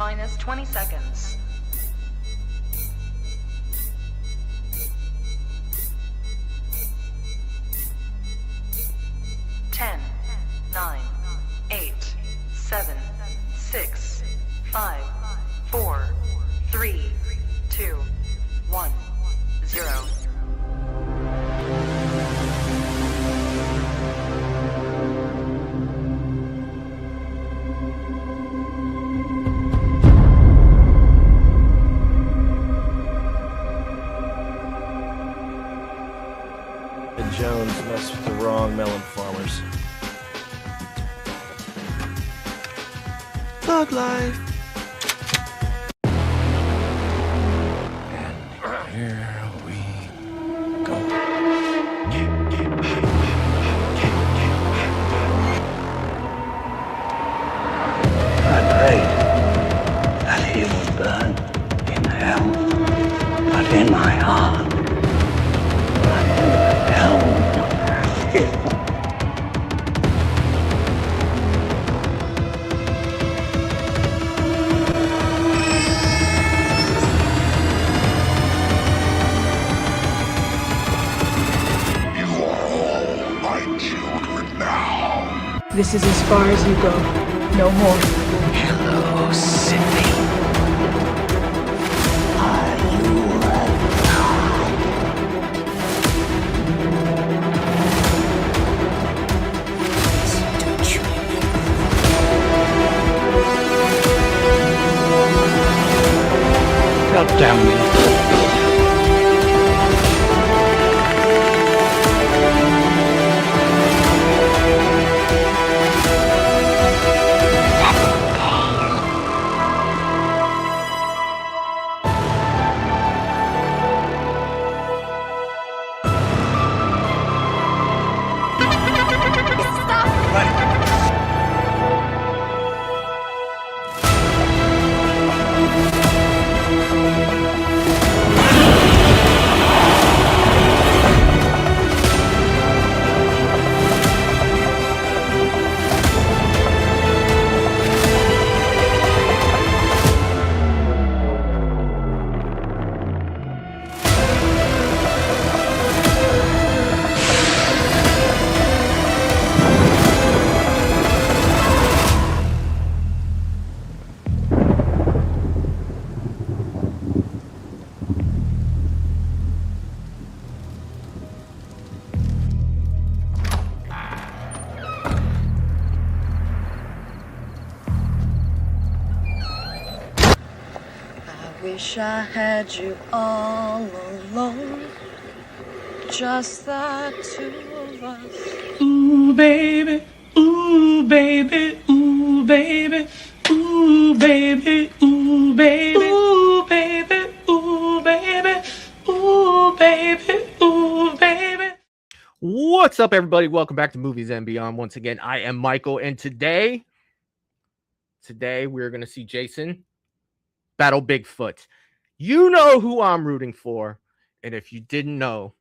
minus 20 seconds. 10, 9, 8, 7, 6, 5, 4, 3, 2, 1, 0. Jones messed with the wrong melon farmers. Thug life. And here we go. I prayed that he would burn in hell, but in my heart. This is as far as you go. No more. Hello, Sydney. Are you alive? God damn you. Wish I had you all alone, just the two of us. Ooh, baby, ooh, baby, ooh, baby, ooh, baby, ooh, baby, ooh, baby, ooh, baby, ooh, baby, ooh, baby. What's up, everybody? Welcome back to Movies and Beyond. Once again, I am Michael, and today we're going to see Jason battle Bigfoot. You know who I'm rooting for, and if you didn't know,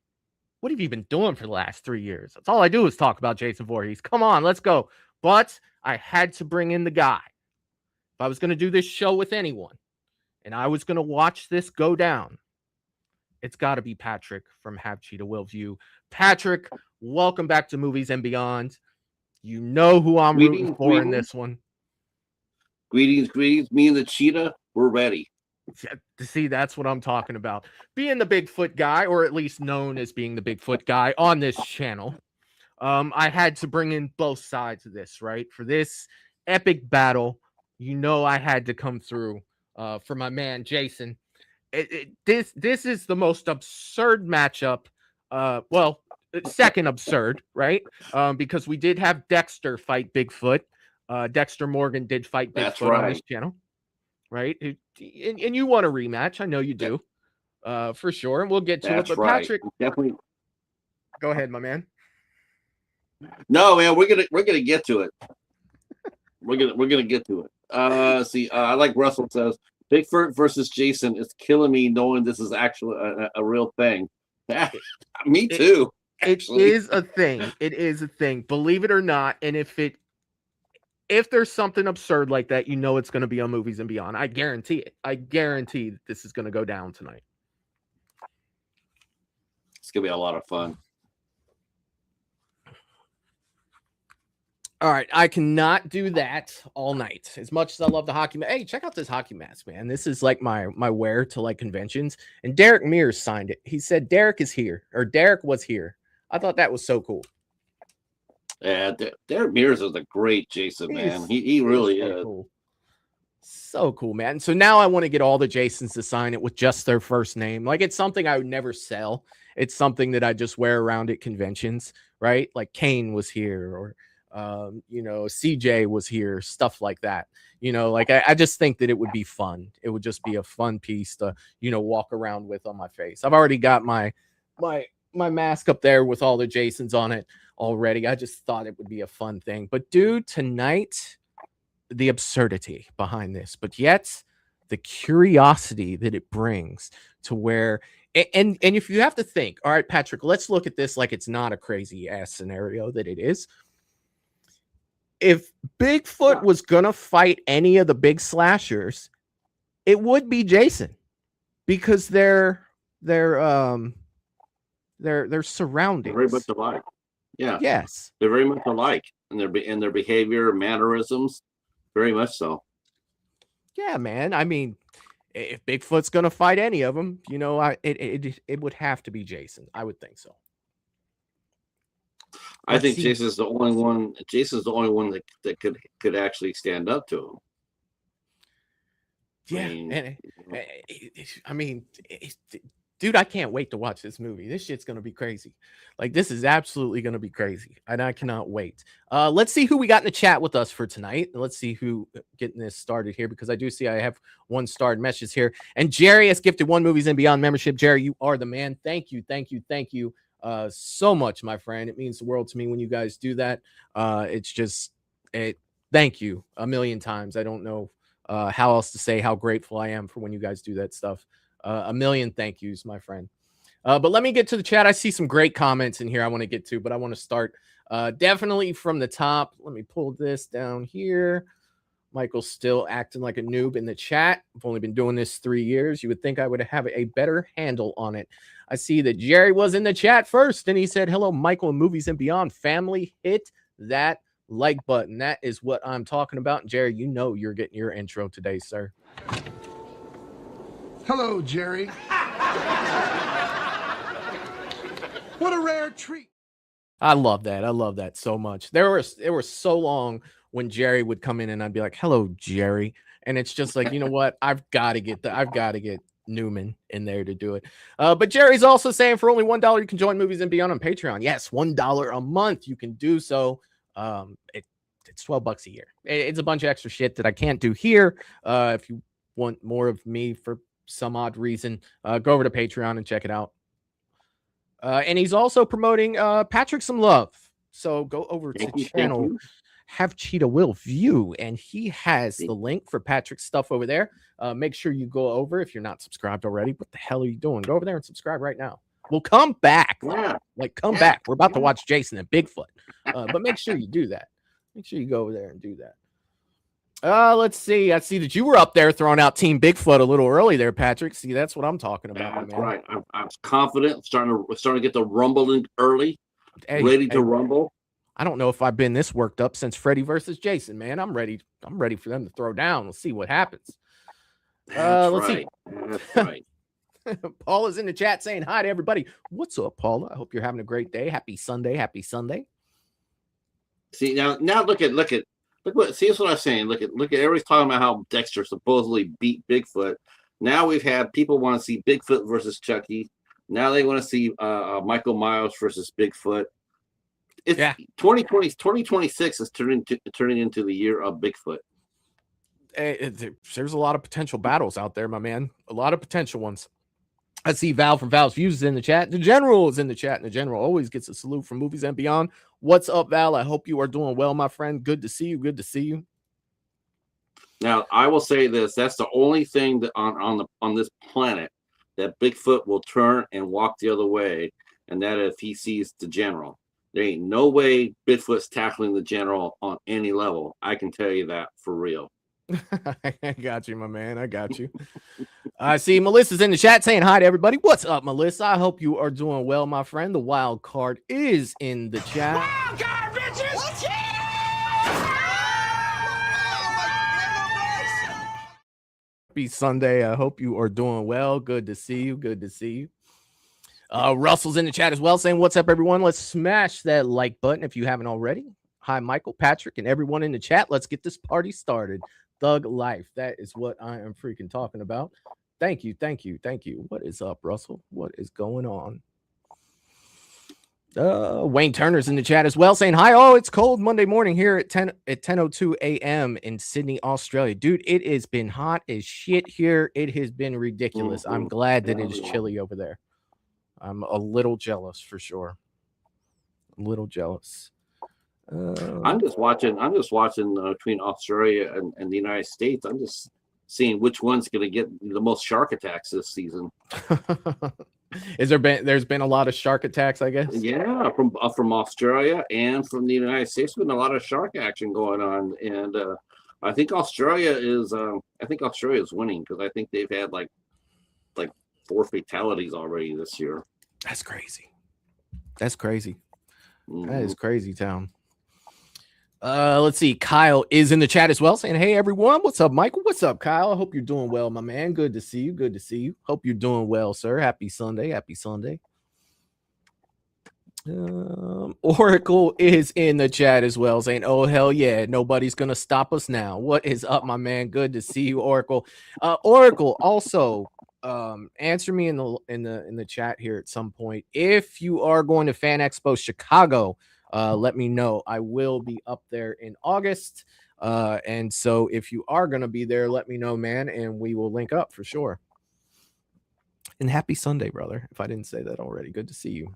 what have you been doing for the last 3 years? That's all I do is talk about Jason Voorhees. Come on, let's go. But I had to bring in the guy. If I was going to do this show with anyone, and I was going to watch this go down, it's got to be Patrick from Have Cheetah Will View. Patrick, welcome back to Movies and Beyond. You know who I'm rooting for in this one. Greetings. Me and the cheetah, we're ready. See, that's what I'm talking about. Being the Bigfoot guy, or at least known as being the Bigfoot guy on this channel, I had to bring in both sides of this, right? For this epic battle, you know I had to come through for my man, Jason. This is the most absurd matchup. Well, second absurd, right? Because we did have Dexter fight Bigfoot. Dexter Morgan did fight Bigfoot on this channel, right? And you want a rematch. I know you do, for sure. And we'll get to it. But right. Patrick, definitely. Go ahead, my man. No, man, we're gonna get to it. We're gonna get to it. I like Russell says Bigfoot versus Jason is killing me knowing this is actually a real thing. Me too. It is a thing. It is a thing. Believe it or not. And if it if there's something absurd like that, you know it's going to be on Movies and Beyond. I guarantee it. I guarantee that this is going to go down tonight. It's going to be a lot of fun. All right, I cannot do that all night. As much as I love the hockey mask. Hey, check out this hockey mask, man. This is like my wear to like conventions. And Derek Mears signed it. He said Derek is here, or Derek was here. I thought that was so cool. Yeah, Derek Mears is a great Jason, man. He really is. Cool. So cool, man. So now I want to get all the Jasons to sign it with just their first name. Like, it's something I would never sell. It's something that I just wear around at conventions, right? Like Kane was here, or CJ was here, stuff like that. Like I just think that it would be fun. It would just be a fun piece to, walk around with on my face. I've already got my mask up there with all the Jasons on it already. I just thought it would be a fun thing. But dude, tonight, the absurdity behind this, but yet the curiosity that it brings to where, and if you have to think, all right, Patrick, let's look at this like it's not a crazy ass scenario that it is. If Bigfoot was gonna fight any of the big slashers, it would be Jason, because their surroundings Very much alike. Yeah. Yes. They're very much alike in their behavior, mannerisms. Very much so. Yeah, man. I mean, if Bigfoot's gonna fight any of them, it would have to be Jason. I would think so. I think Jason's the only one. Jason's the only one that could actually stand up to him. Yeah, dude, I can't wait to watch this movie. This shit's gonna be crazy. Like, this is absolutely gonna be crazy, and I cannot wait. Let's see who we got in the chat with us for tonight. Let's see who getting this started here, because I do see I have one starred message here, and Jerry has gifted 1 Movies and Beyond membership. Jerry, you are the man. Thank you so much, my friend. It means the world to me when you guys do that. Thank you a million times. I don't know how else to say how grateful I am for when you guys do that stuff. A million thank yous, my friend. But let me get to the chat. I see some great comments in here I want to get to, but I want to start definitely from the top. Let me pull this down here. Michael's still acting like a noob in the chat. I've only been doing this 3 years. You would think I would have a better handle on it. I see that Jerry was in the chat first, and he said, hello, Michael and Movies and Beyond family. Hit that like button. That is what I'm talking about. And Jerry, you're getting your intro today, sir. Hello, Jerry. What a rare treat. I love that. I love that so much. There was so long when Jerry would come in and I'd be like, hello, Jerry. And it's just like, you know what? I've got to get Newman in there to do it. But Jerry's also saying for only $1, you can join Movies and Beyond on Patreon. Yes, $1 a month. You can do so. It's $12 a year. It's a bunch of extra shit that I can't do here. If you want more of me for some odd reason, go over to Patreon and check it out. And he's also promoting Patrick some love. So go over to the channel. Have Cheetah will view, and he has the link for Patrick's stuff over there. Make sure you go over if you're not subscribed already. What the hell are you doing? Go over there and subscribe right now. We'll come back. Come back. We're about to watch Jason and Bigfoot. But make sure you do that. Make sure you go over there and do that. Let's see. I see that you were up there throwing out Team Bigfoot a little early there, Patrick. See, that's what I'm talking about. That's man. Right. I'm confident. Starting to get the rumbling early. Ready to rumble. I don't know if I've been this worked up since Freddy versus Jason, man. I'm ready for them to throw down. Let's see what happens. Let's see. That's right. Paula's in the chat saying hi to everybody. What's up, Paula? I hope you're having a great day. Happy Sunday. Happy Sunday. See, now look what see, that's what I'm saying. Look at everybody's talking about how Dexter supposedly beat Bigfoot. Now we've had people want to see Bigfoot versus Chucky. Now they want to see Michael Myers versus Bigfoot. It's 2026 is turning into the year of Bigfoot. There's a lot of potential battles out there, my man. A lot of potential ones. I see Val from Val's Views in the chat. The General is in the chat, and the General always gets a salute from Movies and Beyond. What's up, Val? I hope you are doing well, my friend. Good to see you. Good to see you. Now, I will say this: that's the only thing that on this planet that Bigfoot will turn and walk the other way, and that if he sees the General. There ain't no way Bigfoot's tackling the general on any level. I can tell you that for real. I got you, my man. I got you. I see Melissa's in the chat saying hi to everybody. What's up, Melissa? I hope you are doing well, my friend. The wild card is in the chat. Wild card, bitches! Happy Sunday. I hope you are doing well. Good to see you. Good to see you. Russell's in the chat as well saying, what's up, everyone? Let's smash that like button if you haven't already. Hi, Michael, Patrick, and everyone in the chat. Let's get this party started. Thug life. That is what I am freaking talking about. Thank you. Thank you. Thank you. What is up, Russell? What is going on? Wayne Turner's in the chat as well saying, hi. Oh, it's cold Monday morning here at 10:02 a.m. in Sydney, Australia. Dude, it has been hot as shit here. It has been ridiculous. I'm glad that it is chilly over there. I'm a little jealous for sure. A little jealous. I'm just watching between Australia and the United States. I'm just seeing which one's going to get the most shark attacks this season. There's been a lot of shark attacks, I guess. Yeah, from Australia and from the United States, there's been a lot of shark action going on, and I think Australia is winning because I think they've had like 4 fatalities already this year. That's crazy. That's crazy. Mm-hmm. That is crazy town. Let's see. Kyle is in the chat as well saying, hey, everyone. What's up, Michael? What's up, Kyle? I hope you're doing well, my man. Good to see you. Good to see you. Hope you're doing well, sir. Happy Sunday. Happy Sunday. Oracle is in the chat as well saying, oh, hell yeah. Nobody's going to stop us now. What is up, my man? Good to see you, Oracle. Oracle, also, answer me in the chat here at some point. If you are going to Fan Expo Chicago, let me know. I will be up there in August. And so if you are going to be there, let me know, man, and we will link up for sure. And happy Sunday, brother. If I didn't say that already, good to see you.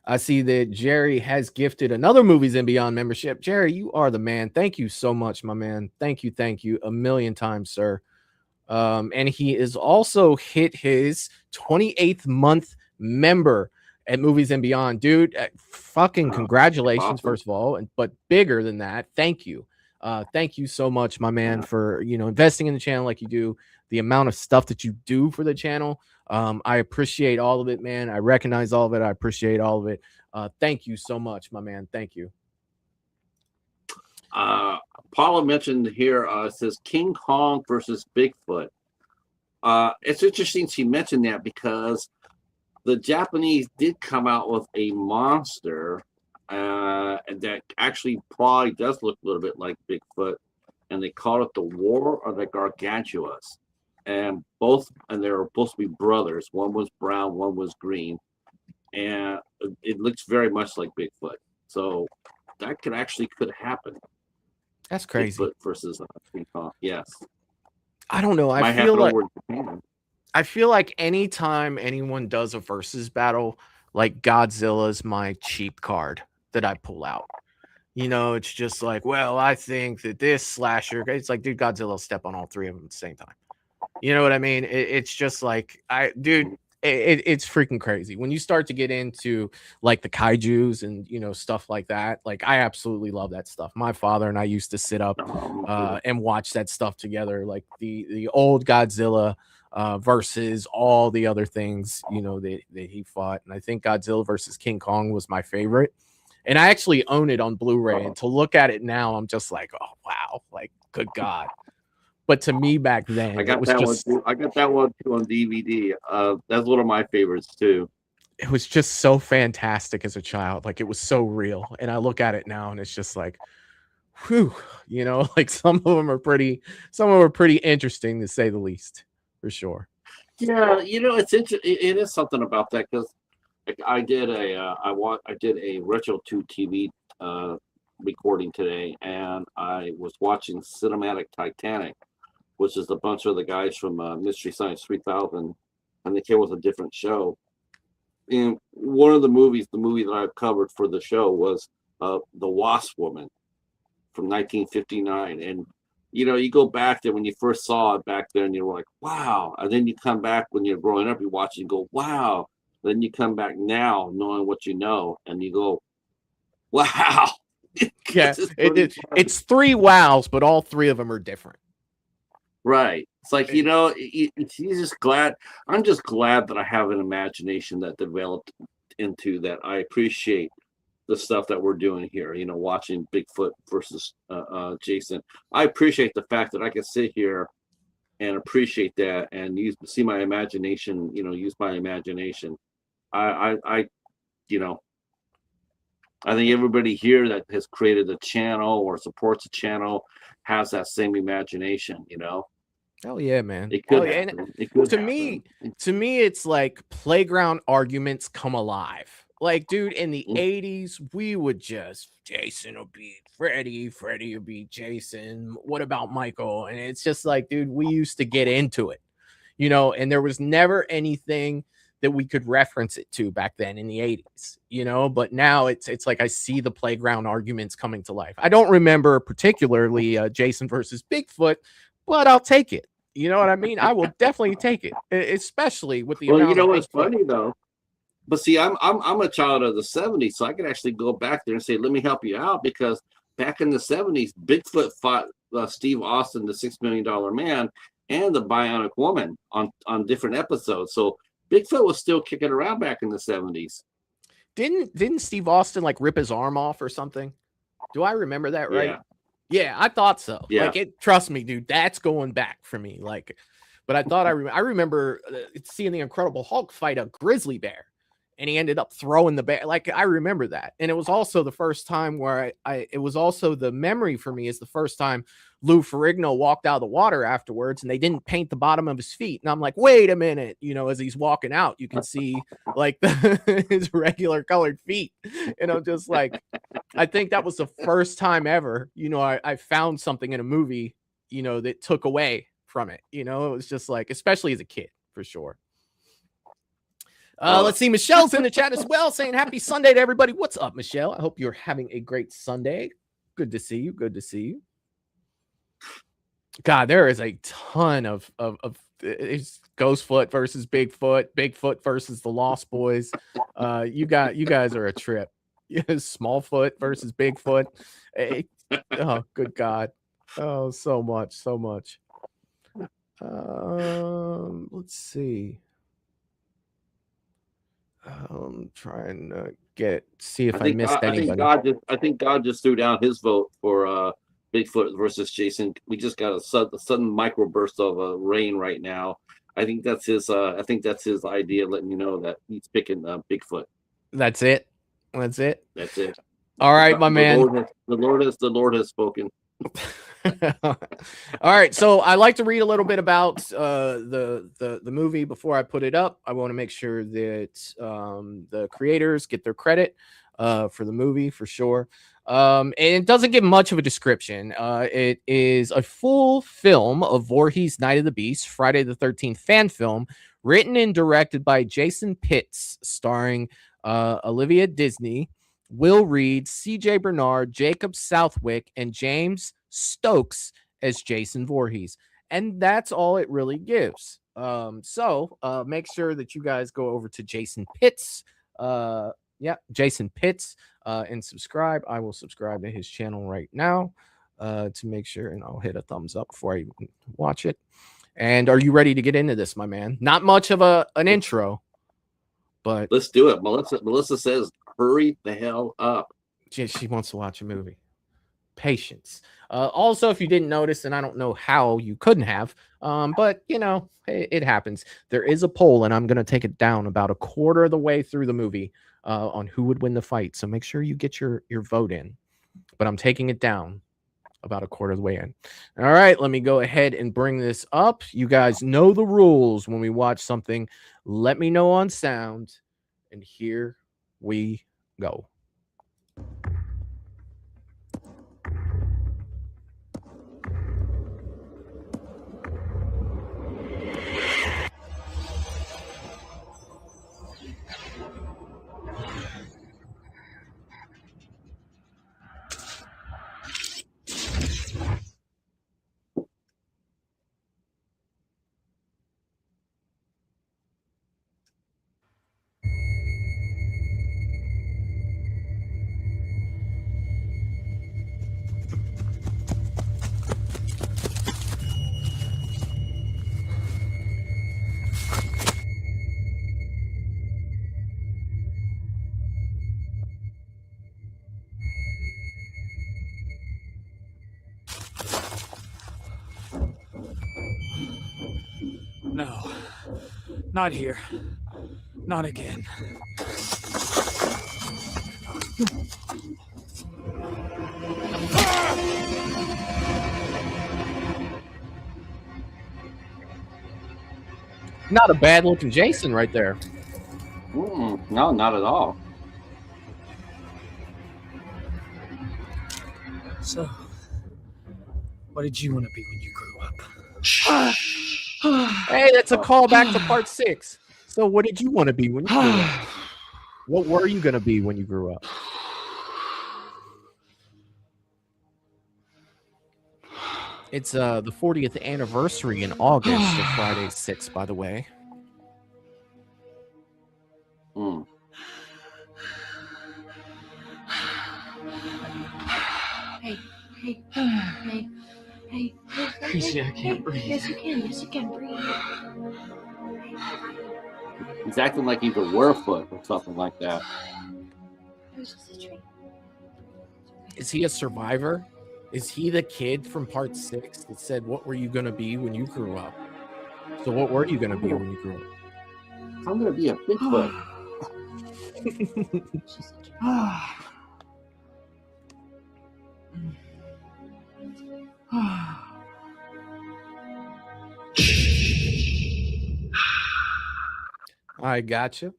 I see that Jerry has gifted another Movies and Beyond membership. Jerry, you are the man. Thank you so much, my man. Thank you a million times, sir. And he is also hit his 28th month member at Movies and Beyond. Dude, fucking congratulations, awesome. First of all, but bigger than that, thank you. Thank you so much, my man, for investing in the channel like you do, the amount of stuff that you do for the channel. I appreciate all of it, man. I recognize all of it. I appreciate all of it. Thank you so much, my man. Thank you. Paula mentioned here, it says King Kong versus Bigfoot. It's interesting she mentioned that because the Japanese did come out with a monster that actually probably does look a little bit like Bigfoot, and they call it the War of the Gargantuas. And they were supposed to be brothers. One was brown, one was green, and it looks very much like Bigfoot. So that could happen. That's crazy. Bigfoot versus King Kong. Yes. I don't know. I feel like anytime anyone does a versus battle, like Godzilla's my cheap card that I pull out. It's just like, well, I think that this slasher, it's like, dude, Godzilla will step on all 3 of them at the same time. You know what I mean? It's just like, it's freaking crazy. When you start to get into like the kaijus and, stuff like that, like I absolutely love that stuff. My father and I used to sit up and watch that stuff together, like the old Godzilla versus all the other things, that he fought. And I think Godzilla versus King Kong was my favorite. And I actually own it on Blu-ray. And to look at it now, I'm just like, oh, wow. Like, good God. But to me back then, I got that one too on DVD. That's one of my favorites too. It was just so fantastic as a child. Like, it was so real. And I look at it now and it's just like, whew, like some of them are pretty interesting to say the least, for sure. Yeah, it's it is something about that because I did a Retro 2 TV recording today, and I was watching Cinematic Titanic, which is a bunch of the guys from Mystery Science 3000, and they came with a different show. And one of the movie that I covered for the show was The Wasp Woman from 1959. And, you go back there when you first saw it back then, you're like, wow. And then you come back when you're growing up, you watch it and go, wow, Then you come back now knowing what you know, and you go, wow. Yeah, it's 3 wows, but all 3 of them are different. Right. It's like, he's just glad. I'm just glad that I have an imagination that developed into that. I appreciate the stuff that we're doing here, watching Bigfoot versus Jason. I appreciate the fact that I can sit here and appreciate that and see my imagination, use my imagination. I think everybody here that has created a channel or supports a channel has that same imagination, Hell yeah, man. It could happen. And it could to me, it's like playground arguments come alive. Like, dude, in the 80s, we would just, Jason will beat Freddy, Freddy will beat Jason. What about Michael? And it's just like, dude, we used to get into it, and there was never anything that we could reference it to back then in the 80s, but now it's like I see the playground arguments coming to life. I don't remember particularly Jason versus Bigfoot, but I'll take it. You know what I mean? I will definitely take it, especially with the amount of what's Bigfoot. funny though? But see, I'm a child of the 70s, so I can actually go back there and say, let me help you out, because back in the 70s, Bigfoot fought Steve Austin, the $6 Million Man, and the Bionic Woman on different episodes. So Bigfoot was still kicking around back in the 70s. Didn't Steve Austin like rip his arm off or something? Do I remember that right? Yeah, I thought so. Yeah. Like, trust me, dude, that's going back for me. Like, but I thought I remember seeing the Incredible Hulk fight a grizzly bear, and he ended up throwing the bear. Like, I remember that, and it was also the first time where it was also the memory for me is the first time Lou Ferrigno walked out of the water afterwards, and they didn't paint the bottom of his feet. And I'm like, wait a minute, as he's walking out, you can see like his regular colored feet. And I'm just like, I think that was the first time ever, I found something in a movie, that took away from it. It was just like, especially as a kid, for sure. Let's see. Michelle's in the chat as well, saying happy Sunday to everybody. What's up, Michelle? I hope you're having a great Sunday. Good to see you. Good to see you. God, there is a ton of Ghostfoot versus Bigfoot, Bigfoot versus the Lost Boys. You guys are a trip. Smallfoot versus Bigfoot. Oh, good God. Oh, so much. Let's see. I'm trying to see if I missed anybody. I think God just threw down his vote for Bigfoot versus Jason. We just got a sudden microburst of rain right now. I think that's his. I think that's his idea, letting you know that he's picking Bigfoot. That's it. That's it. That's it. All right, my man. The Lord has spoken. All right, so I like to read a little bit about the movie before I put it up. I want to make sure that the creators get their credit for the movie for sure. And it doesn't give much of a description. It is a full film of Voorhees Night of the Beast, Friday the 13th fan film, written and directed by Jason Pitts, starring Olivia Disney, Will Reed, C.J. Bernard, Jacob Southwick, and James Stokes as Jason Voorhees. And that's all it really gives. So make sure that you guys go over to Jason Pitts. Jason Pitts, and subscribe. I will subscribe to his channel right now to make sure, and I'll hit a thumbs up before I watch it. And are you ready to get into this, my man? Not much of an intro, but let's do it. Melissa says, hurry the hell up. She wants to watch a movie. Patience. Also, if you didn't notice, and I don't know how you couldn't have, but it happens. There is a poll, and I'm going to take it down about a quarter of the way through the movie on who would win the fight. So make sure you get your vote in. But I'm taking it down about a quarter of the way in. All right, let me go ahead and bring this up. You guys know the rules when we watch something. Let me know on sound. And here we go. No. Not here. Not again. Not a bad looking Jason right there. No, not at all. So, what did you want to be when you grew up? Hey, that's a callback to part 6. So what did you want to be when you grew up? What were you going to be when you grew up? It's the 40th anniversary in August of Friday 6, by the way. Hey. Chrissy, I can't breathe. Yes, you can. Yes, you can breathe. He's acting like he's a werewolf or something like that. It was just a dream. Is he a survivor? Is he the kid from part 6 that said, what were you going to be when you grew up? So what were you going to be when you grew up? I'm going to be a Bigfoot. I gotcha.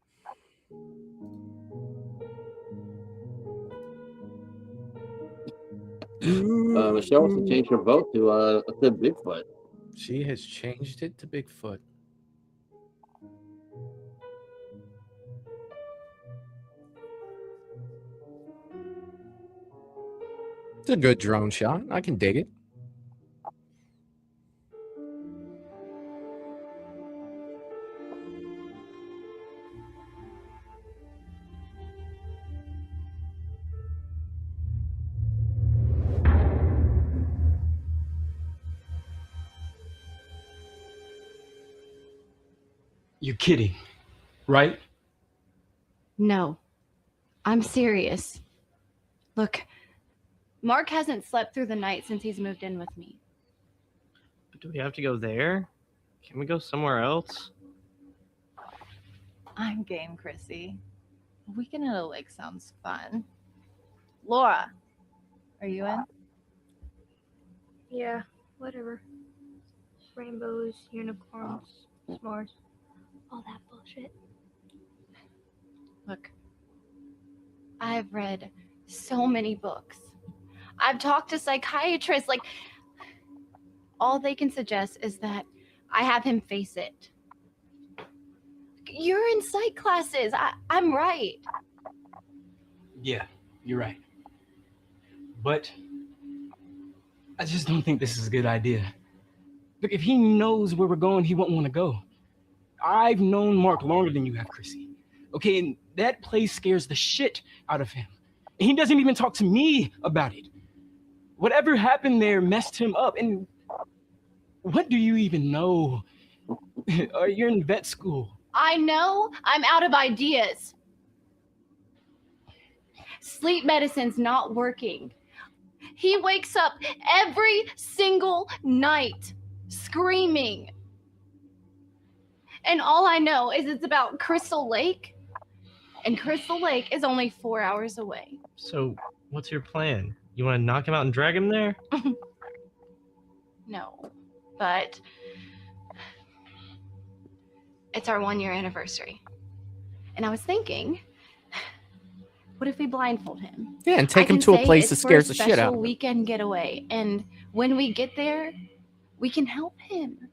Michelle wants to change her vote to Bigfoot. She has changed it to Bigfoot. It's a good drone shot. I can dig it. You're kidding, right? No, I'm serious. Look, Mark hasn't slept through the night since he's moved in with me. But do we have to go there? Can we go somewhere else? I'm game, Chrissy. A weekend at a lake sounds fun. Laura, are you in? Yeah, whatever. Rainbows, unicorns, s'mores, all that bullshit. Look, I've read so many books. I've talked to psychiatrists. Like, all they can suggest is that I have him face it. You're in psych classes. I'm right. Yeah, you're right. But I just don't think this is a good idea. Look, if he knows where we're going, he won't want to go. I've known Mark longer than you have, Chrissy. Okay, and that place scares the shit out of him. And he doesn't even talk to me about it. Whatever happened there messed him up. And what do you even know? You're in vet school. I know I'm out of ideas. Sleep medicine's not working. He wakes up every single night screaming. And all I know is it's about Crystal Lake. And Crystal Lake is only 4 hours away. So, what's your plan? You want to knock him out and drag him there? No, but it's our 1 year anniversary. And I was thinking, what if we blindfold him? Yeah, and take him to a place that scares the shit out of him. Weekend getaway. And when we get there, we can help him.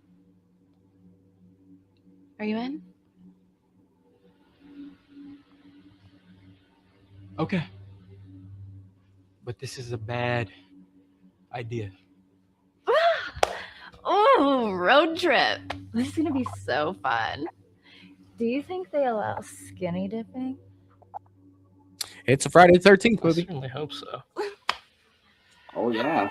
Are you in? Okay. But this is a bad idea. Oh, road trip. This is going to be so fun. Do you think they allow skinny dipping? It's a Friday the 13th I movie. certainly hope so. Oh, yeah.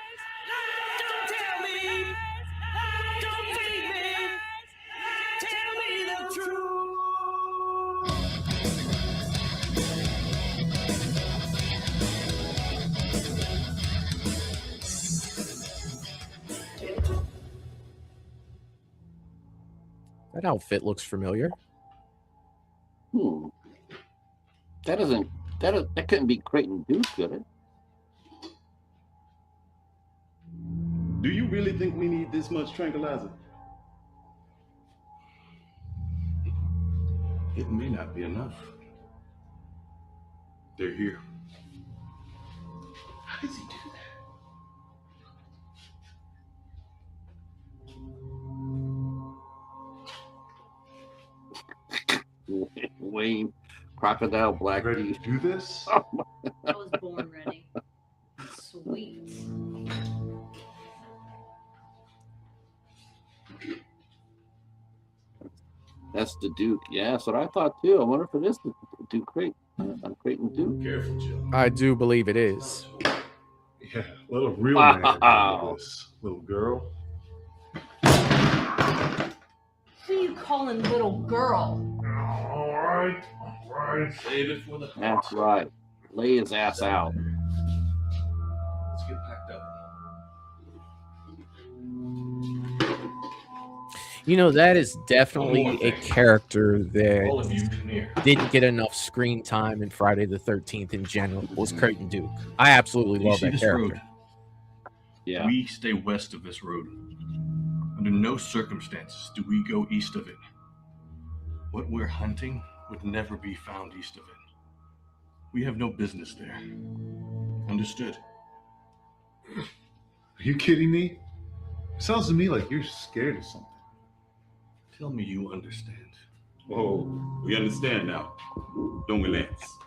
That outfit looks familiar. That couldn't be Creighton Duke, could it? Do you really think we need this much tranquilizer? It may not be enough. They're here. How does he do that? Wayne, crocodile, black. Ready to do this? Oh, I was born ready. Sweet. that's the Duke. Yeah, that's what I thought too. I wonder if it is the Duke Creighton Duke. Careful, Joe. I do believe it is. Yeah, let a real man do this, little girl. Who are you calling little girl? All right. Save it for the. That's right. Lay his ass out. Let's get packed up. You know, that is definitely a character All of you, that come here. didn't get enough screen time in Friday the 13th in general. Was Creighton Duke. I absolutely You love see that this character. road? Yeah. We stay west of this road. Under no circumstances do we go east of it. What we're hunting would never be found east of it. We have no business there. Understood? Are you kidding me? It sounds to me like you're scared of something. Tell me you understand. Oh, we understand now. Don't we, Lance?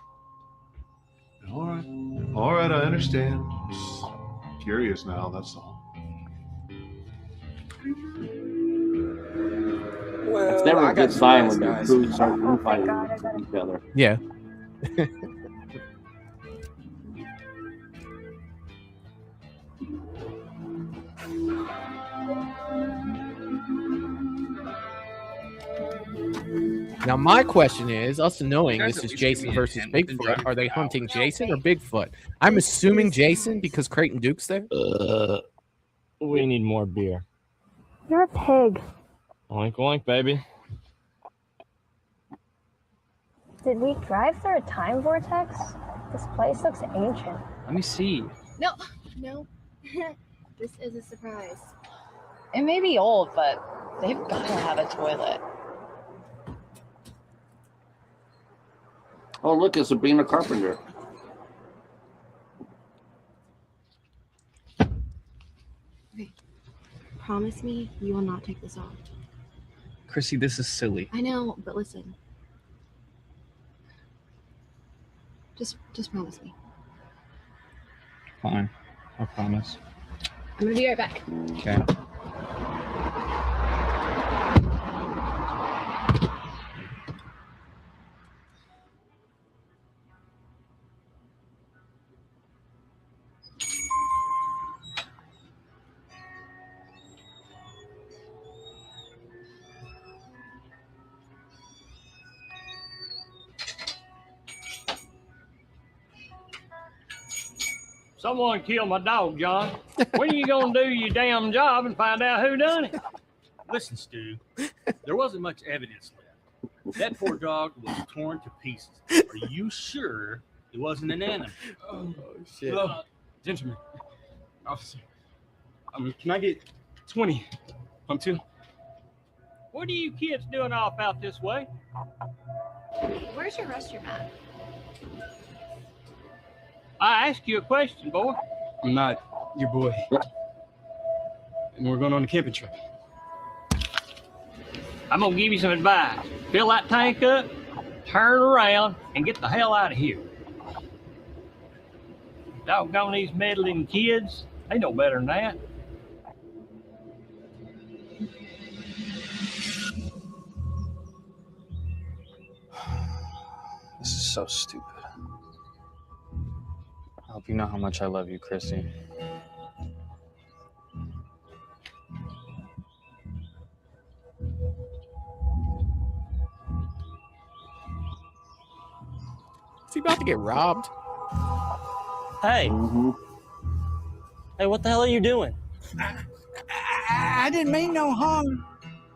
All right, I understand. Just curious now, that's all. It's never a good sign when the crews start fighting each other. Yeah. Now, my question is, us knowing this is Jason versus Bigfoot, are they hunting Jason or Bigfoot? I'm assuming Jason because Creighton Duke's there. We need more beer. You're a pig. Oink, oink, baby. Did we drive through a time vortex? This place looks ancient. Let me see. No. This is a surprise. It may be old, but they've got to have a toilet. Oh, look, it's Sabrina Carpenter. Okay. Promise me you will not take this off. Chrissy, this is silly. I know, but listen. Just promise me. Fine. I promise. I'm gonna be right back. Okay. Someone killed my dog, John. When are you gonna do your damn job and find out who done it? Listen, Stu, there wasn't much evidence left. That poor dog was torn to pieces. Are you sure it wasn't an animal? Oh, shit. Hello, gentlemen. Officer. Can I get 20 from 2? What are you kids doing off out this way? Where's your restroom at? I asked you a question, boy. I'm not your boy. And we're going on a camping trip. I'm gonna give you some advice. Fill that tank up, turn around, and get the hell out of here. Doggone these meddling kids. They know better than that. This is so stupid. I hope you know how much I love you, Chrissy. Is he about to get robbed? Hey. Hey, what the hell are you doing? I didn't mean no harm.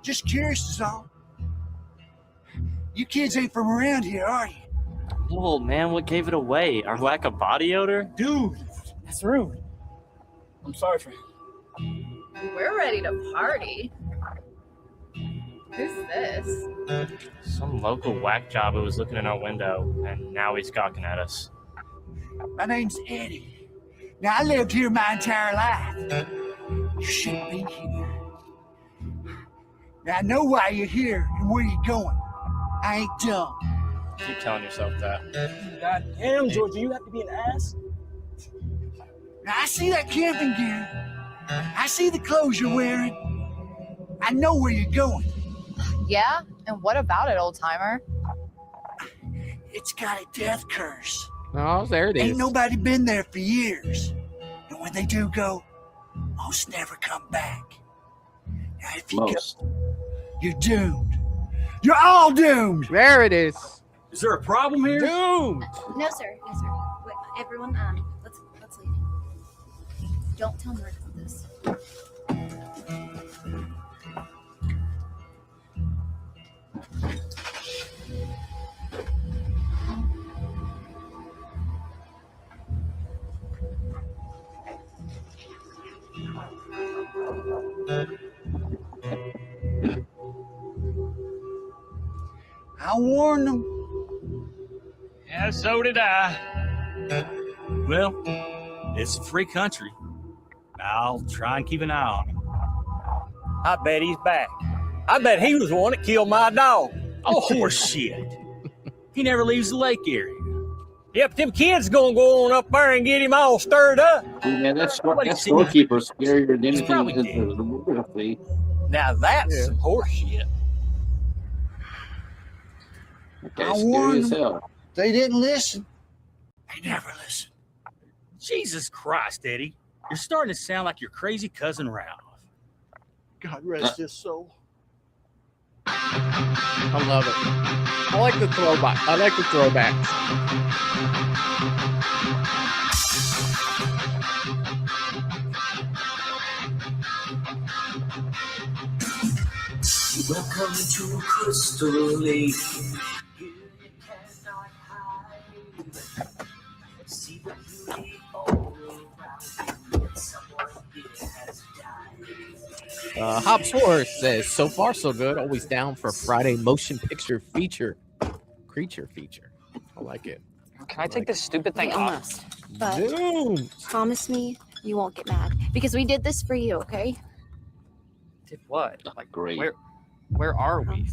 Just curious is all. You kids ain't from around here, are you? Whoa, man, what gave it away? Our lack of body odor? Dude, that's rude. I'm sorry for We're ready to party. Who's this? Some local whack job who was looking in our window, and now he's gawking at us. My name's Eddie. Now, I lived here my entire life. You shouldn't be here. Now, I know why you're here and where you're going. I ain't dumb. Keep telling yourself that. God damn, Georgia, you have to be an ass. Now, I see that camping gear. I see the clothes you're wearing. I know where you're going. Yeah? And what about it, old timer? It's got a death curse. Oh, there it is. Ain't nobody been there for years. And when they do go, most never come back. Now, if you go, you're doomed. You're all doomed. There it is. Is there a problem here? Doomed. No, sir. No, sir. Wait, everyone, let's leave. Don't tell Mark about this. I warned them. Yeah, so did I. Well, it's a free country. I'll try and keep an eye on him. I bet he's back. I bet he was the one that killed my dog. Oh, horse shit. He never leaves the lake area. Yep, them kids gonna go on up there and get him all stirred up. Man, that storekeeper scarier than anything in the movie. Now that's some horse shit. Okay, I scary warned as them. hell. They didn't listen. They never listen. Jesus Christ, Eddie. You're starting to sound like your crazy cousin Ralph. God rest his soul. I love it. I like the throwback. I like the throwbacks. Welcome to Crystal Lake. Here you cannot hide. See the beauty all around you. Someone here has died. Hops Horse says, so far so good. Always down for Friday motion picture creature feature. I like it. Can I take this stupid thing We off? almost. But Dude. promise me you won't get mad because we did this for you, okay? Did what? Like, great. Where are we?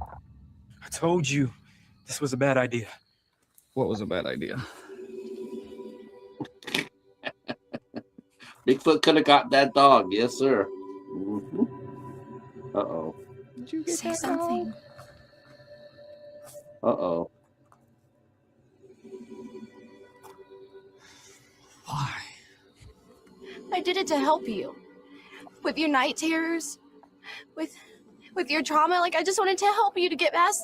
I told you this was a bad idea. What was a bad idea? Bigfoot could have got that dog. Yes, sir. Mm-hmm. Uh-oh. Did you get Say that something. Uh-oh. Why? I did it to help you. With your night terrors. With your trauma. Like, I just wanted to help you to get past.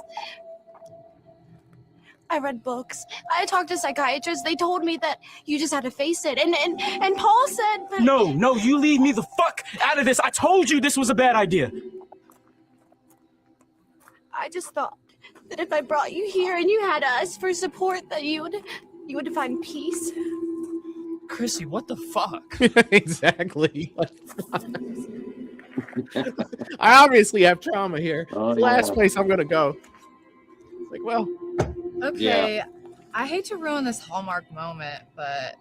I read books. I talked to psychiatrists. They told me that you just had to face it. And Paul said that... No, you leave me the fuck out of this. I told you this was a bad idea. I just thought that if I brought you here and you had us for support, that you would find peace. Chrissy, what the fuck? Exactly. I obviously have trauma here. Oh, Last yeah. place I'm gonna go. It's like, well, Okay, I hate to ruin this Hallmark moment, but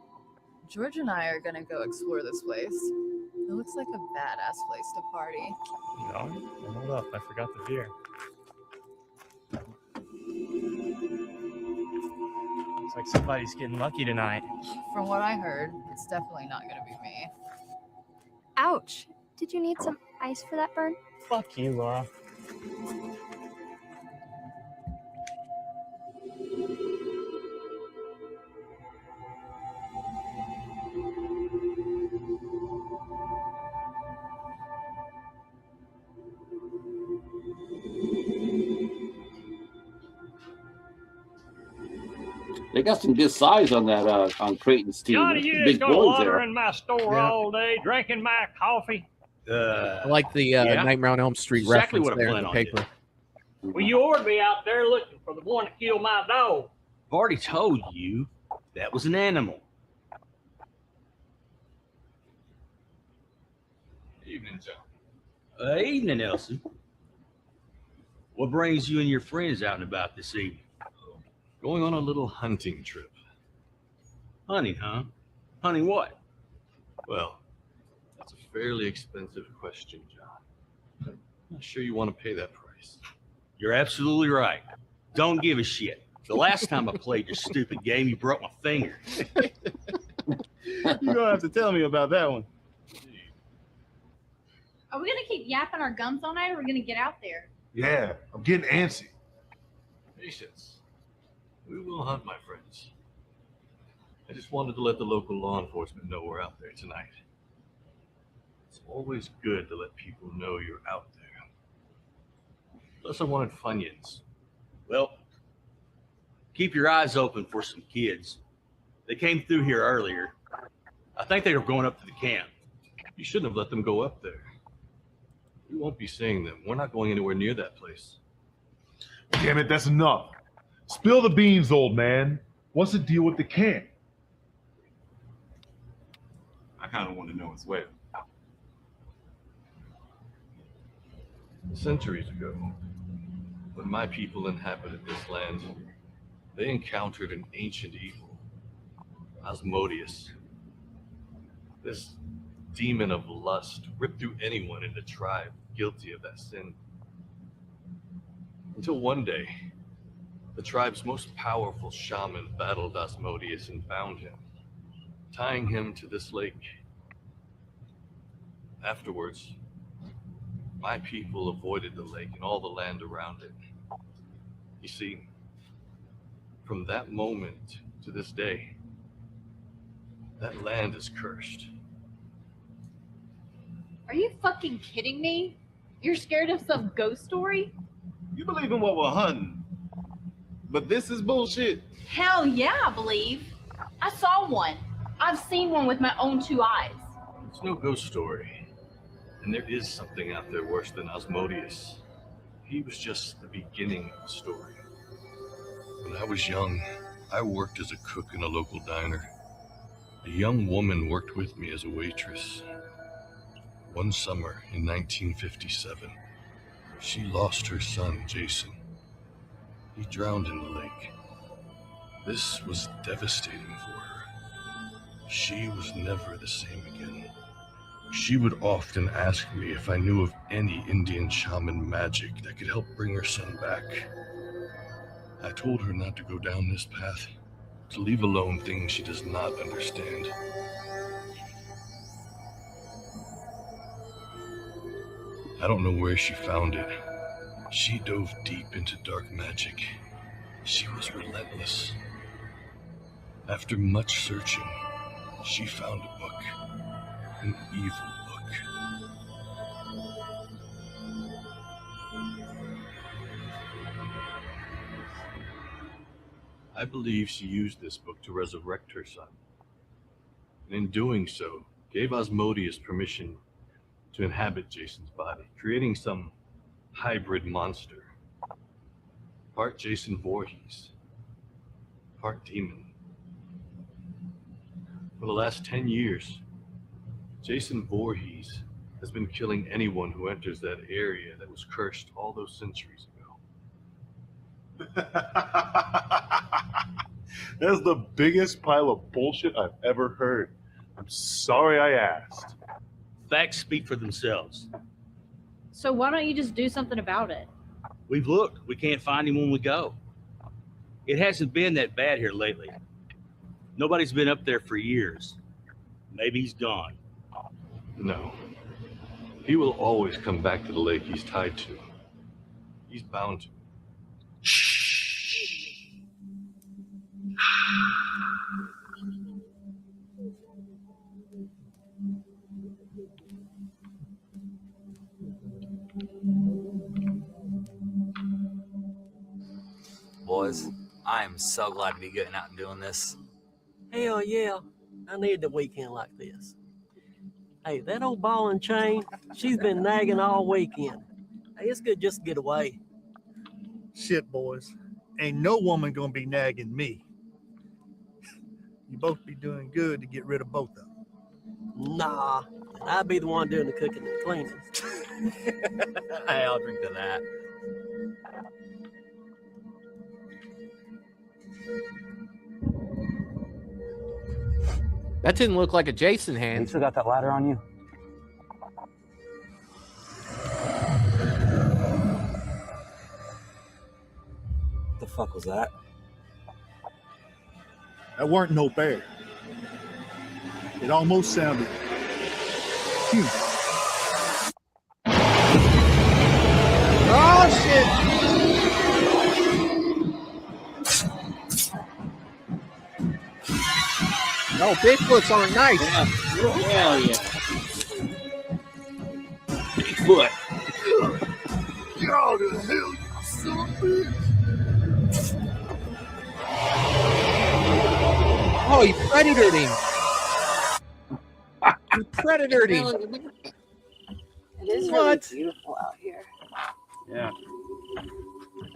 George and I are gonna go explore this place. It looks like a badass place to party. No, hold up. I forgot the beer. Looks like somebody's getting lucky tonight. From what I heard, it's definitely not gonna be me. Ouch. Did you need some ice for that burn? Fuck you, Laura. They got some good size on that on Creighton's team. Johnny, you Big just go boys there. wandering my store all day, drinking my coffee. I like the Nightmare on Elm Street Exactly reference what I there in plan the on paper. Well, you ought to be out there looking for the one that killed my dog. I've already told you that was an animal. Evening, John. Evening, Elsie. What brings you and your friends out and about this evening? Going on a little hunting trip. Hunting, huh? Hunting what? Well, that's a fairly expensive question, John. I'm not sure you want to pay that price. You're absolutely right. Don't give a shit. The last time I played your stupid game, you broke my finger. You're gonna have to tell me about that one. Are we gonna keep yapping our gums all night, or are we gonna get out there? Yeah, I'm getting antsy. Patience. We will hunt, my friends. I just wanted to let the local law enforcement know we're out there tonight. It's always good to let people know you're out there. Plus, I wanted Funyuns. Well, keep your eyes open for some kids. They came through here earlier. I think they were going up to the camp. You shouldn't have let them go up there. We won't be seeing them. We're not going anywhere near that place. Damn it, that's enough. Spill the beans, old man. What's the deal with the camp? I kind of want to know as well. Centuries ago, when my people inhabited this land, they encountered an ancient evil, Asmodeus. This demon of lust ripped through anyone in the tribe guilty of that sin. Until one day, the tribe's most powerful shaman battled Asmodeus and bound him, tying him to this lake. Afterwards, my people avoided the lake and all the land around it. You see, from that moment to this day, that land is cursed. Are you fucking kidding me? You're scared of some ghost story? You believe in what we're hunting, but this is bullshit. Hell yeah, I believe. I saw one. I've seen one with my own 2 eyes. It's no ghost story. And there is something out there worse than Asmodeus. He was just the beginning of the story. When I was young, I worked as a cook in a local diner. A young woman worked with me as a waitress. One summer in 1957, she lost her son, Jason. He drowned in the lake. This was devastating for her. She was never the same again. She would often ask me if I knew of any Indian shaman magic that could help bring her son back. I told her not to go down this path, to leave alone things she does not understand. I don't know where she found it. She dove deep into dark magic. She was relentless. After much searching, she found a book. An evil book. I believe she used this book to resurrect her son. And in doing so, gave Asmodeus permission to inhabit Jason's body, creating some hybrid monster. Part Jason Voorhees, part demon. For the last 10 years, Jason Voorhees has been killing anyone who enters that area that was cursed all those centuries ago. That's the biggest pile of bullshit I've ever heard. I'm sorry I asked. Facts speak for themselves. So why don't you just do something about it? We've looked. We can't find him when we go. It hasn't been that bad here lately. Nobody's been up there for years. Maybe he's gone. No. He will always come back to the lake he's tied to. He's bound to. Boys, I am so glad to be getting out and doing this. Hell yeah, I need the weekend like this. Hey, that old ball and chain, she's been nagging all weekend. Hey, it's good just to get away. Shit, boys. Ain't no woman gonna be nagging me. You both be doing good to get rid of both of them. Nah, I'd be the one doing the cooking and cleaning. Hey, I'll drink to that. That didn't look like a Jason You hand. still got that ladder on you? What the fuck was that? That weren't no bear. It almost sounded human. Oh shit! No, Bigfoots aren't nice. Yeah. Hell yeah. Bigfoot. God, the hell, you son of a bitch. Oh, he predatored him. He predatored him. It is What? really beautiful out here. Yeah.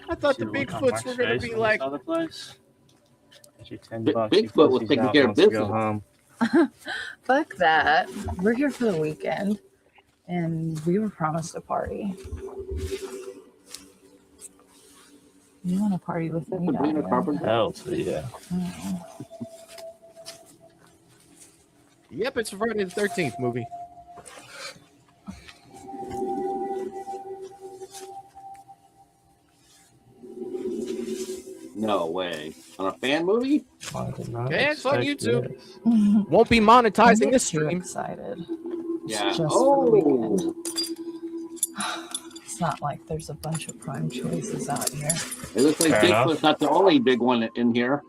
I thought the Bigfoots were going to be like. Other place. Bigfoot was taking care of business. Fuck that. We're here for the weekend, and we were promised a party. You want to party with me? Hell to yeah. Yep, it's a Friday the 13th movie. No way. On a fan movie? Yeah, it's on YouTube. Won't be monetizing this stream. Excited. Yeah. Just for the weekend. It's not like there's a bunch of prime choices out here. It looks like Bigfoot's not the only big one in here.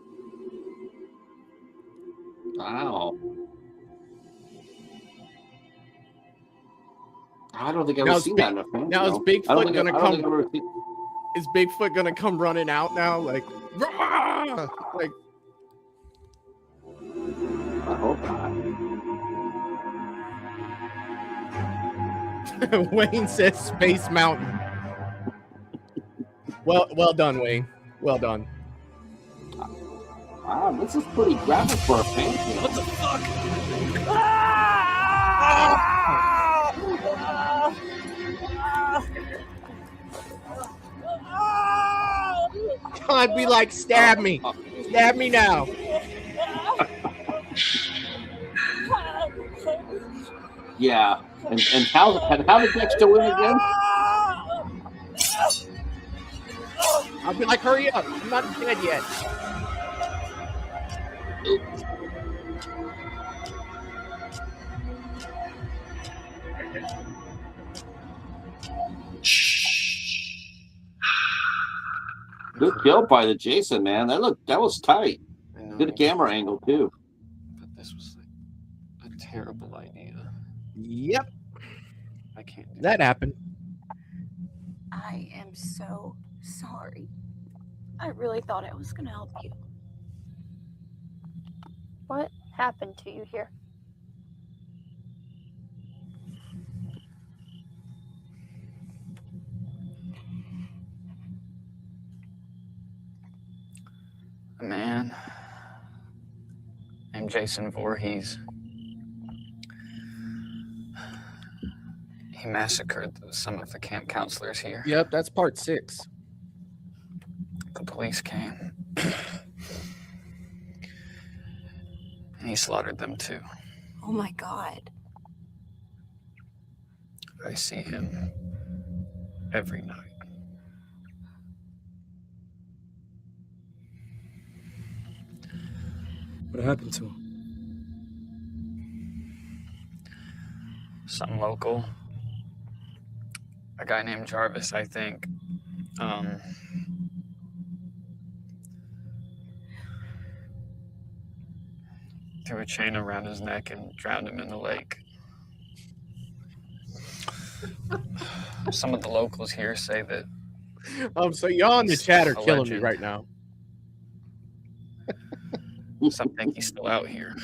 Wow. I don't think I've ever seen that in a film. Now is Bigfoot gonna come? Is Bigfoot gonna come running out now? Like, rah! Like. I hope not. Wayne says Space Mountain. Well done, Wayne. Well done. Wow, this is pretty graphic for a fan film. What the fuck? I'd be like, stab me. Stab me now. Yeah. And how did Dexter win again? I'll be like, hurry up. I'm not dead yet. Good kill by the Jason, man. That was tight. Good camera angle too. But this was a terrible idea. Yep. I can't. That happened. I am so sorry. I really thought I was gonna help you. What happened to you here? A man named Jason Voorhees. He massacred some of the camp counselors here. Yep, that's part 6. The police came. And he slaughtered them too. Oh my God. I see him every night. What happened to him? Some local. A guy named Jarvis, I think. Threw a chain around his neck and drowned him in the lake. Some of the locals here say that. So y'all in the chat are a killing me legend. right now. Some think he's still out here.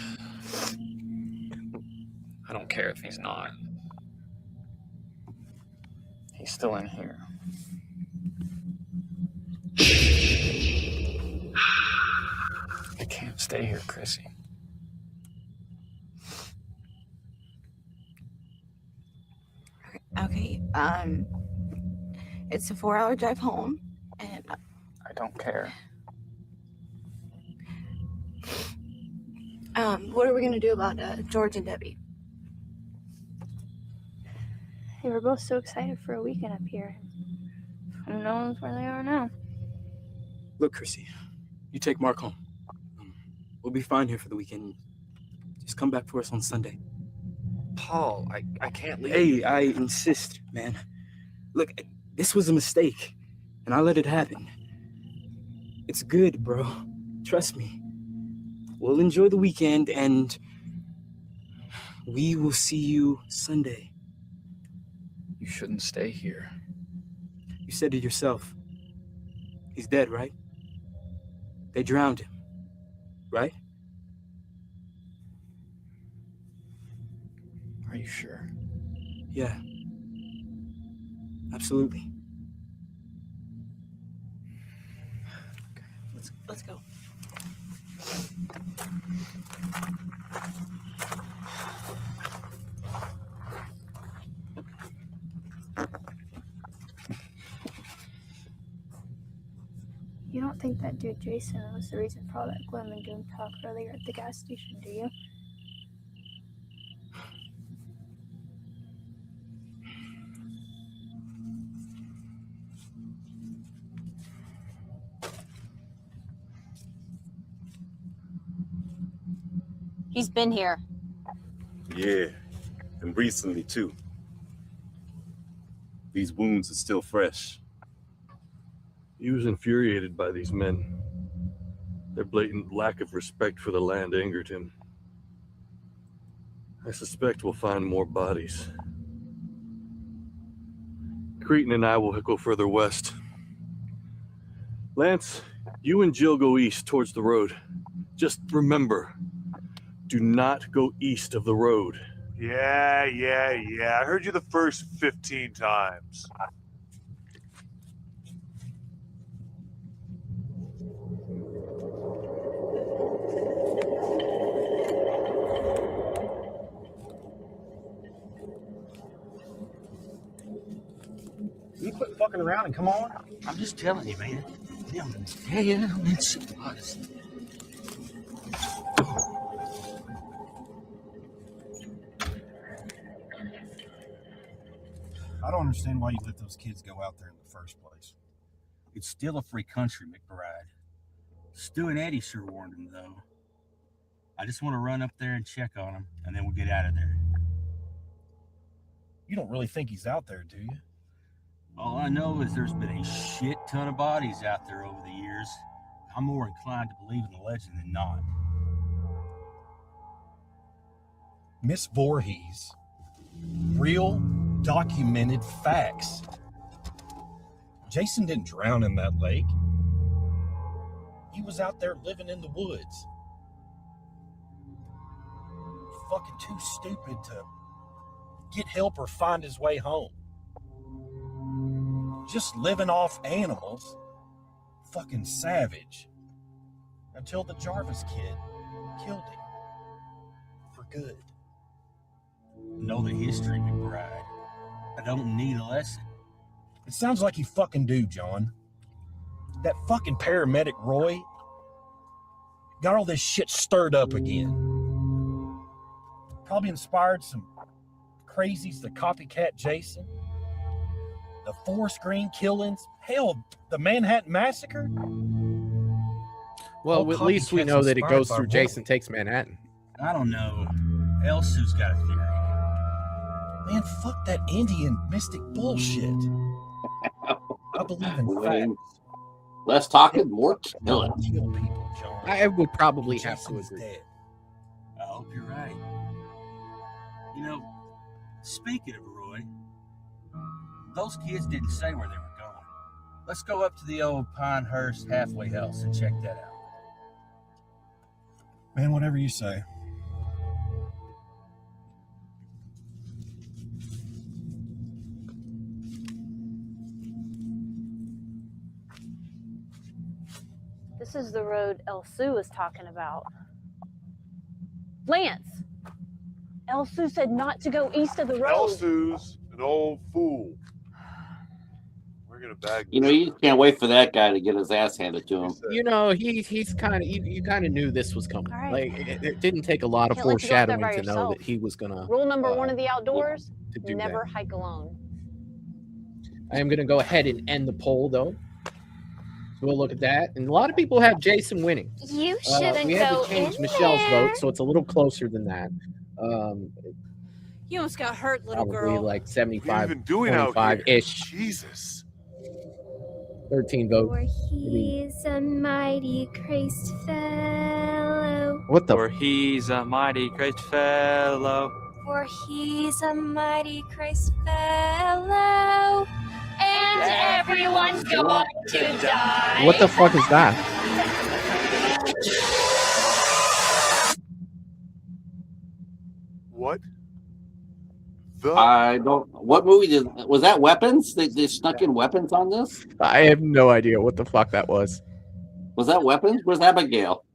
I don't care if he's not. He's still in here. stay here, Chrissy. Okay, it's a 4-hour drive home, and I don't care. What are we gonna do about George and Debbie? They were both so excited for a weekend up here. Who knows where they are now? Look, Chrissy, you take Mark home. We'll be fine here for the weekend. Just come back for us on Sunday. Paul, I can't leave. Hey, I insist, man. Look, this was a mistake, and I let it happen. It's good, bro. Trust me. We'll enjoy the weekend, and we will see you Sunday. You shouldn't stay here. You said it yourself. He's dead, right? They drowned him, right? Are you sure? Yeah. Absolutely. Let's go. You don't think that dude Jason was the reason for all that gloom and doom talk earlier at the gas station, do you? He's been here. Yeah, and recently too. These wounds are still fresh. He was infuriated by these men. Their blatant lack of respect for the land angered him. I suspect we'll find more bodies. Cretan and I will go further west. Lance, you and Jill go east towards the road. Just remember, do not go east of the road. Yeah. I heard you the first 15 times. You quit fucking around and come on. I'm just telling you, man. Yeah, it's honest. I don't understand why you let those kids go out there in the first place. It's still a free country, McBride. Stu and Eddie sure warned him, though. I just want to run up there and check on him, and then we'll get out of there. You don't really think he's out there, do you? All I know is there's been a shit ton of bodies out there over the years. I'm more inclined to believe in the legend than not. Miss Voorhees. Real, documented facts. Jason didn't drown in that lake. He was out there living in the woods. Fucking too stupid to get help or find his way home. Just living off animals. Fucking savage. Until the Jarvis kid killed him. For good. Know the history, McBride. I don't need a lesson. It sounds like you fucking do, John. That fucking paramedic Roy got all this shit stirred up again. Probably inspired some crazies to copycat Jason. The forest green killings. Hell, the Manhattan Massacre. Well, at least we know that it goes through Jason Takes Manhattan. I don't know. Elsew's got a theory. Man, fuck that Indian mystic bullshit. I believe in facts. Less talking, more killing. Kill people, John. I would probably have to Jason's agree. dead. I hope you're right. You know, speaking of Roy, those kids didn't say where they were going. Let's go up to the old Pinehurst halfway house and check that out. Man, whatever you say. This is the road El Sue was talking about. Lance, Elsu said not to go east of the road. Elsu's an old fool. We're gonna bag. You know, you can't wait for that guy to get his ass handed to him. You know, he's kind of you kind of knew this was coming. Right. Like it didn't take a lot of Can't let you go out there foreshadowing by to know yourself. that he was gonna. Rule number one of the outdoors: to do never that. hike alone. I am gonna go ahead and end the poll though. So we'll look at that, and a lot of people have Jason winning. You shouldn't We had go to change in Michelle's there. vote, so it's a little closer than that. You almost got hurt, little Probably girl. like 75, even doing out here? 25-ish. Jesus. 13 votes. For he's a mighty crazed fellow. What the? For he's a mighty great fellow. For he's a mighty crazed fellow. And everyone's going to die. What the fuck is that? What? I don't. What movie was that? Weapons? They snuck in weapons on this. I have no idea what the fuck that was. Was that Weapons? Where's Abigail?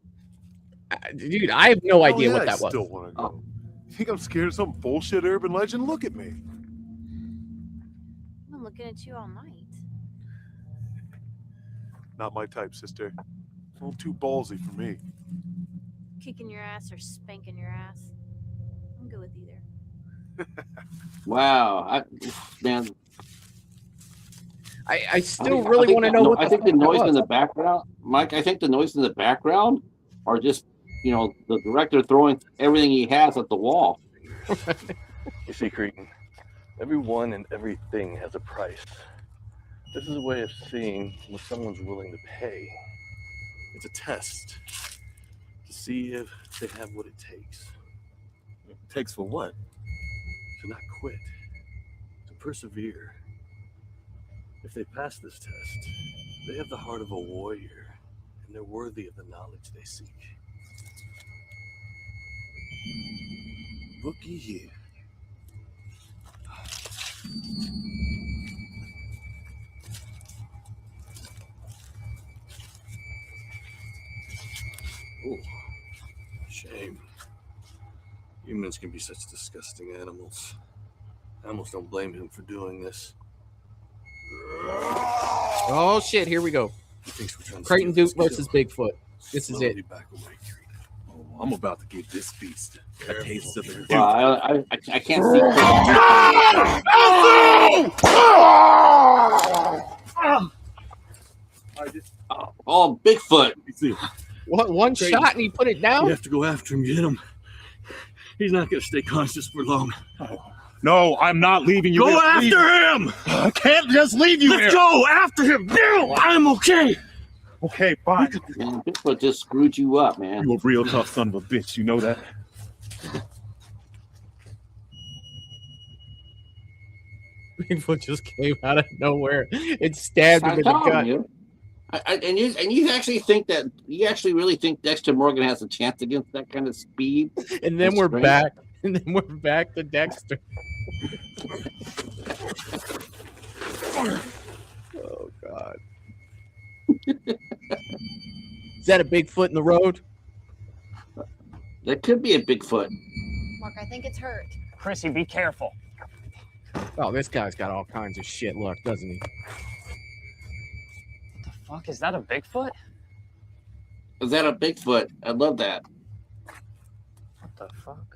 Dude, I have no idea yeah, what that I was. still want to go. You think I'm scared of some bullshit urban legend? Look at me. I've been looking at you all night. Not my type, sister. A little too ballsy for me. Kicking your ass or spanking your ass. I'm good with either. Wow, man. I still really want to know what I think the fuck that noise in was. the background, Mike. I think the noise in the background are just, you know, the director throwing everything he has at the wall. You see, Cretan, everyone and everything has a price. This is a way of seeing what someone's willing to pay. It's a test to see if they have what it takes. It takes for what? To not quit, to persevere. If they pass this test, they have the heart of a warrior, and they're worthy of the knowledge they seek. Bookie here. Oh, shame. Humans can be such disgusting animals. I almost don't blame him for doing this. Oh shit! Here we go. He thinks we're trying to Creighton steal Duke his versus kill. Bigfoot. This is Slowly it. back away, Cretan. Oh, I'm about to give this beast a taste of their Well, I can't see. Oh, Bigfoot! What? One Creighton, shot and he put it down? You have to go after him, get him. He's not going to stay conscious for long. No, I'm not leaving you. Go here. after Leave. him! I can't just leave you Let's here. go after him now! I'm okay! Okay, fine. Man, Bigfoot just screwed you up, man. You a real tough son of a bitch. You know that? Bigfoot just came out of nowhere and stabbed him I'm in the telling gut. you. And you actually think that really think Dexter Morgan has a chance against that kind of speed? And then we're strength? back. And then we're back to Dexter. Oh God. Is that a Bigfoot in the road? That could be a Bigfoot. Mark, I think it's hurt. Chrissy, be careful. Oh, this guy's got all kinds of shit luck, doesn't he? What the fuck? Is that a Bigfoot? Is that a Bigfoot? I love that. What the fuck?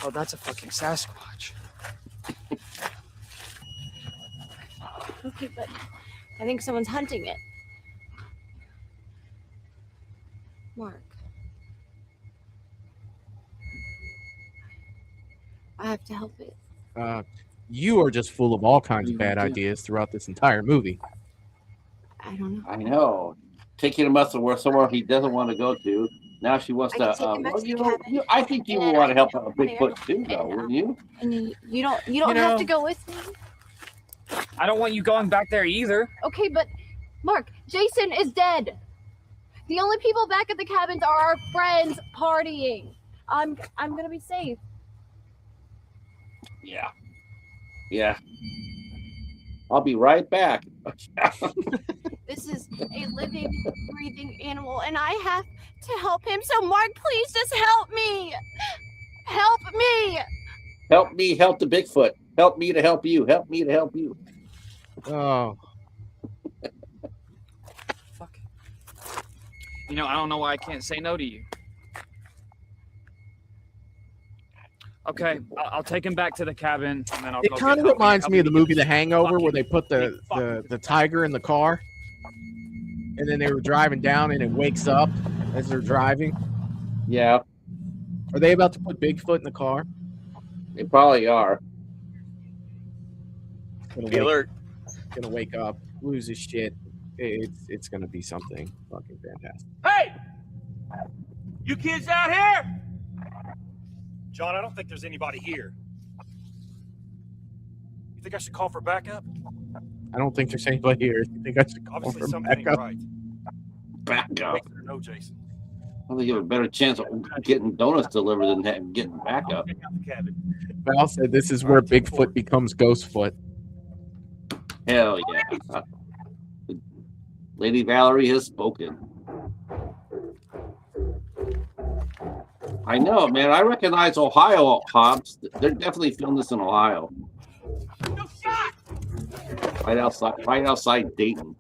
Oh, that's a fucking Sasquatch. Okay, but I think someone's hunting it. Mark. I have to help it. You are just full of all kinds of bad ideas throughout this entire movie. I don't know. I know. Taking him somewhere he doesn't want to go to. Now she wants I to. can take him back to the cabin. I think you would want to help out a Bigfoot too, though, wouldn't you? And you don't have to go with me. I don't want you going back there either. Okay, but Mark, Jason is dead. The only people back at the cabins are our friends partying. I'm gonna be safe. Yeah. Yeah. I'll be right back. This is a living, breathing animal, and I have to help him. So, Mark, please just help me. Help me. Help me help the Bigfoot. Help me to help you. Help me to help you. Oh. You know, I don't know why I can't say no to you. Okay, I'll take him back to the cabin, and then I'll. It go kind of reminds me of the movie The Hangover, where they put the tiger in the car, and then they were driving down, and it wakes up as they're driving. Yeah. Are they about to put Bigfoot in the car? They probably are. Be alert. Gonna wake up, lose his shit. It's gonna be something fucking fantastic. Hey! You kids out here? John, I don't think there's anybody here. You think I should call for backup? I don't think there's anybody here. You think I should call Obviously for something ain't backup? right. Backup. No, Jason. I think you have a better chance of getting donuts delivered than getting backup. Val said this is where Bigfoot becomes Ghostfoot. Hell yeah. Lady Valerie has spoken. I know, man. I recognize Ohio, Hobbs. They're definitely filming this in Ohio. Right outside Dayton.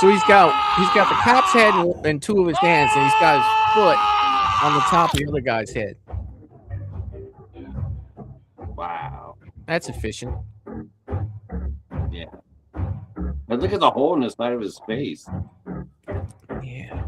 So he's got the cop's head in two of his hands, and he's got his foot on the top of the other guy's head. Wow. That's efficient. Yeah. But look at the hole in the side of his face. Yeah.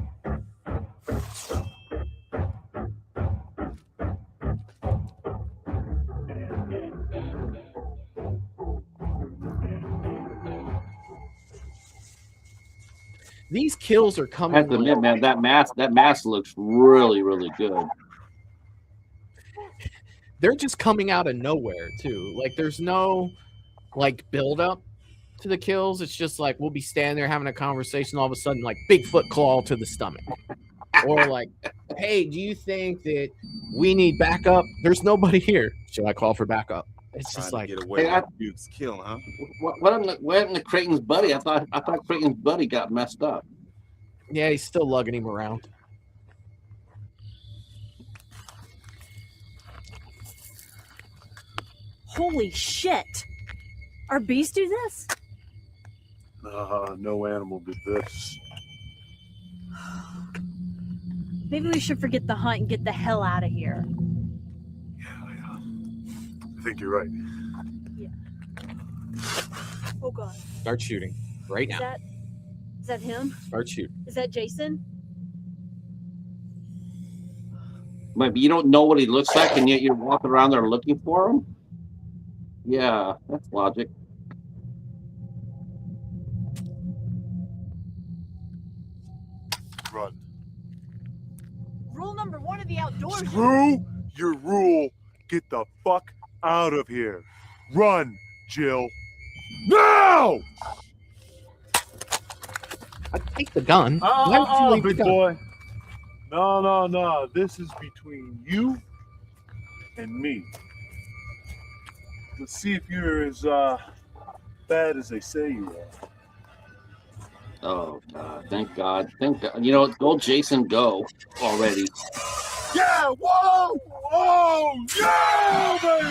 These kills are coming. I have to admit, man, that mask looks really, really good. They're just coming out of nowhere too. Like there's no like build up to the kills. It's just like we'll be standing there having a conversation, all of a sudden like Bigfoot claw to the stomach. Or like, hey, do you think that we need backup? There's nobody here. Should I call for backup? It's just like get away from Duke's kill, huh? What happened to Creighton's buddy? I thought Creighton's buddy got messed up. Yeah, he's still lugging him around. Holy shit! Our bees do this? No animal did this. Maybe we should forget the hunt and get the hell out of here. I think you're right. Yeah. Oh god. Start shooting right now. Is that him? Start shooting. Is that Jason? But you don't know what he looks like, and yet you're walking around there looking for him? Yeah, that's logic. Run. Rule number 1 of the outdoors. Screw your rule. Get the fuck out of here. Run, Jill. Now! I take the gun. Why would you leave the big gun? boy. No. This is between you and me. Let's see if you're as bad as they say you are. Oh God! Thank God! Thank God! You know, go Jason, go already. Yeah! Whoa! Oh! Yeah, baby!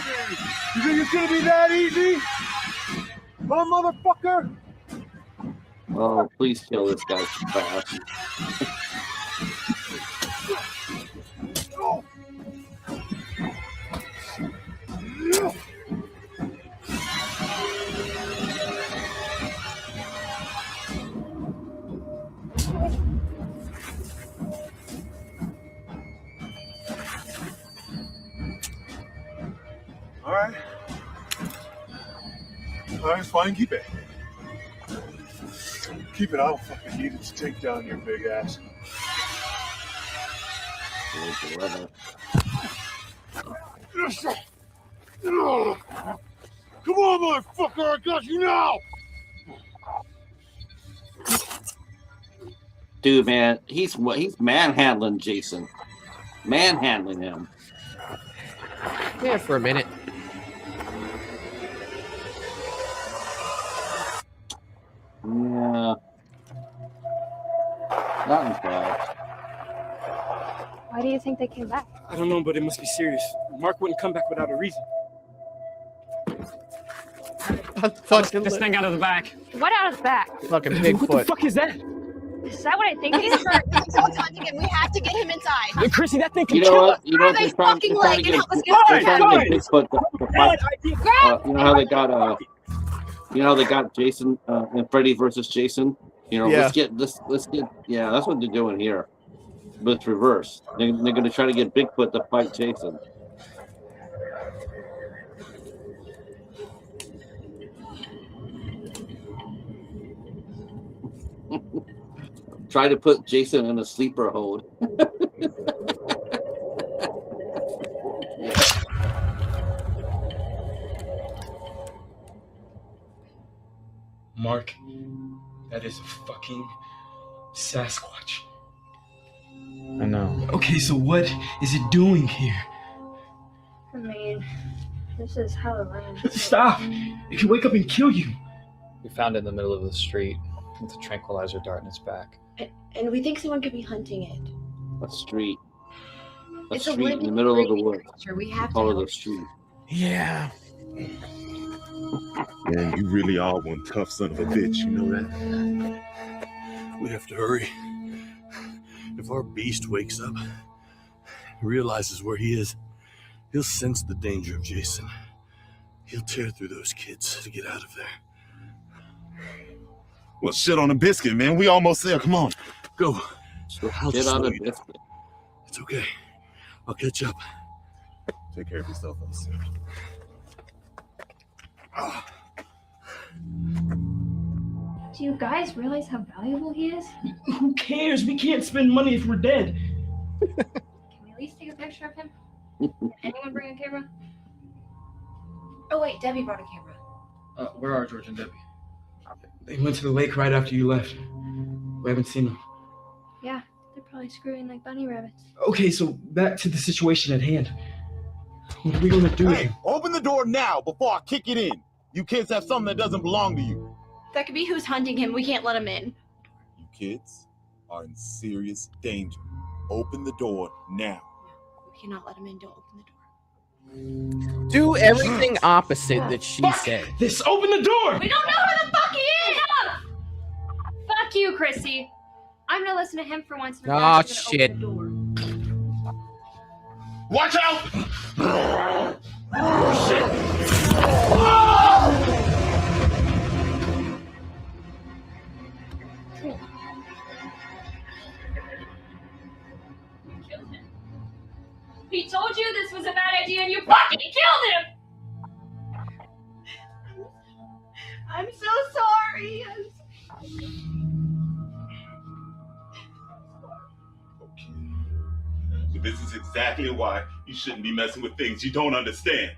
You think it's gonna be that easy? Huh, motherfucker? Oh, please kill this guy fast. All right. All right, fine. Keep it. Keep it. I don't fucking need it to take down your big ass. Come on, motherfucker! I got you now! Dude, man, he's manhandling Jason. manhandling him. Yeah, for a minute. Yeah. Not impressed. Why do you think they came back? I don't know, but it must be serious. Mark wouldn't come back without a reason. Fucking this thing out of the back. What out of the back? Fucking What Bigfoot. the fuck is that? Is that what I think it is? Someone's hunting him. We have to get him inside. Chrissy, that thing can You know kill what? us. You know what? They're trying to get Bigfoot to fight. You know how they got you know how they got Jason and Freddy versus Jason. You know, Yeah. let's get yeah. That's what they're doing here, but it's reversed. They're going to try to get Bigfoot to fight Jason. Try to put Jason in a sleeper hold. Mark, that is a fucking Sasquatch. I know. Okay, so what is it doing here? I mean, this is Halloween. Stop! It can wake up and kill you. We found it in the middle of the street with a tranquilizer dart in its back. And we think someone could be hunting it. A street. A It's a street in the living, middle of the breathing woods. creature. We have to Follow help the street. Yeah. Man, you really are one tough son of a bitch, you know that? We have to hurry. If our beast wakes up, realizes where he is, he'll sense the danger of Jason. He'll tear through those kids to get out of there. Well, shit on a biscuit, man. We almost there. Come on. Go. I'll Get just on slow a you down. biscuit. It's okay. I'll catch up. Take care of yourself, fellas. Do you guys realize how valuable he is? Who cares? We can't spend money if we're dead. Can we at least take a picture of him? Anyone bring a camera? Oh wait, Debbie brought a camera. Where are George and Debbie? They went to the lake right after you left. We haven't seen them. Yeah, they're probably screwing like bunny rabbits. Okay, so back to the situation at hand. What are we gonna do? Hey, open the door now before I kick it in. You kids have something that doesn't belong to you. That could be who's hunting him. We can't let him in. You kids are in serious danger. Open the door now. We cannot let him in. Don't open the door. Do everything opposite that she said. This, open the door! We don't know who the fuck he is! Fuck you, Chrissy. I'm gonna listen to him for once. And I'm Oh, not gonna shit. Open the door. Watch out! He told you this was a bad idea and you fucking killed him! I'm so sorry. But this is exactly why you shouldn't be messing with things you don't understand.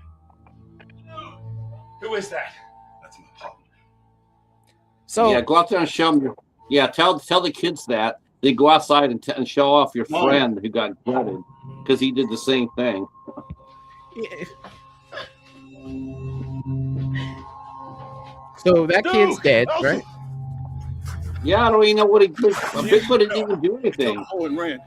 Who is that? That's my partner. So yeah, go out there and show them. Yeah, tell the kids that. They go outside and show off your friend who got gutted because he did the same thing. So that kid's dead, right? Yeah, I don't even know what he did. Bigfoot didn't even do anything. Oh, and ran.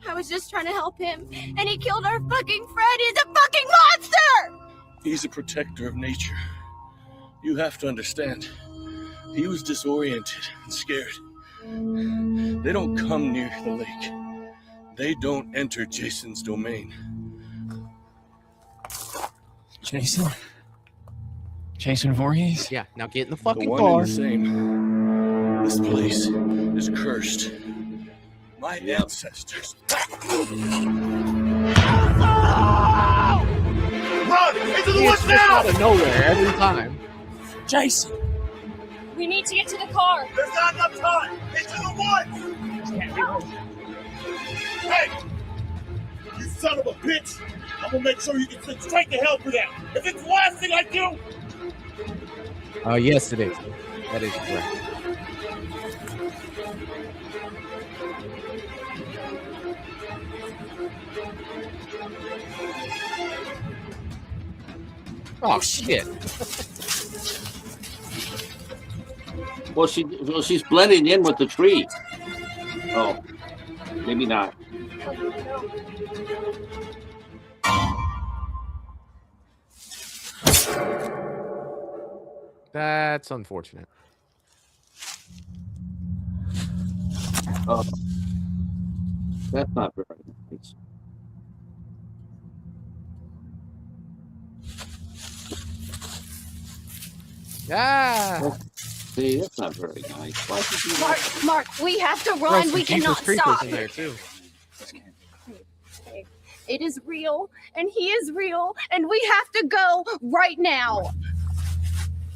I was just trying to help him, and he killed our fucking friend. He's a fucking monster! He's a protector of nature. You have to understand. He was disoriented and scared. They don't come near the lake. They don't enter Jason's domain. Jason? Jason Voorhees? Yeah, now get in the The fucking one car. and the same. This place is cursed. My ancestors. Run! Into the He woods is just now! out of nowhere every time. Jason! We need to get to the car. There's not enough time! Into the woods! Hey! You son of a bitch! I'm gonna make sure you get sent straight to hell for that! If it's the last thing I do! Yes, it is. That is correct. Oh shit! Well, she's blending in with the tree. Oh, maybe not. That's unfortunate. Oh, that's not very nice. Ah. See, that's not very nice. Why did you do Mark, that? Mark, we have to Bro, run. some We cannot Jesus stop. creepers in there too. It is real, and he is real, and we have to go right now.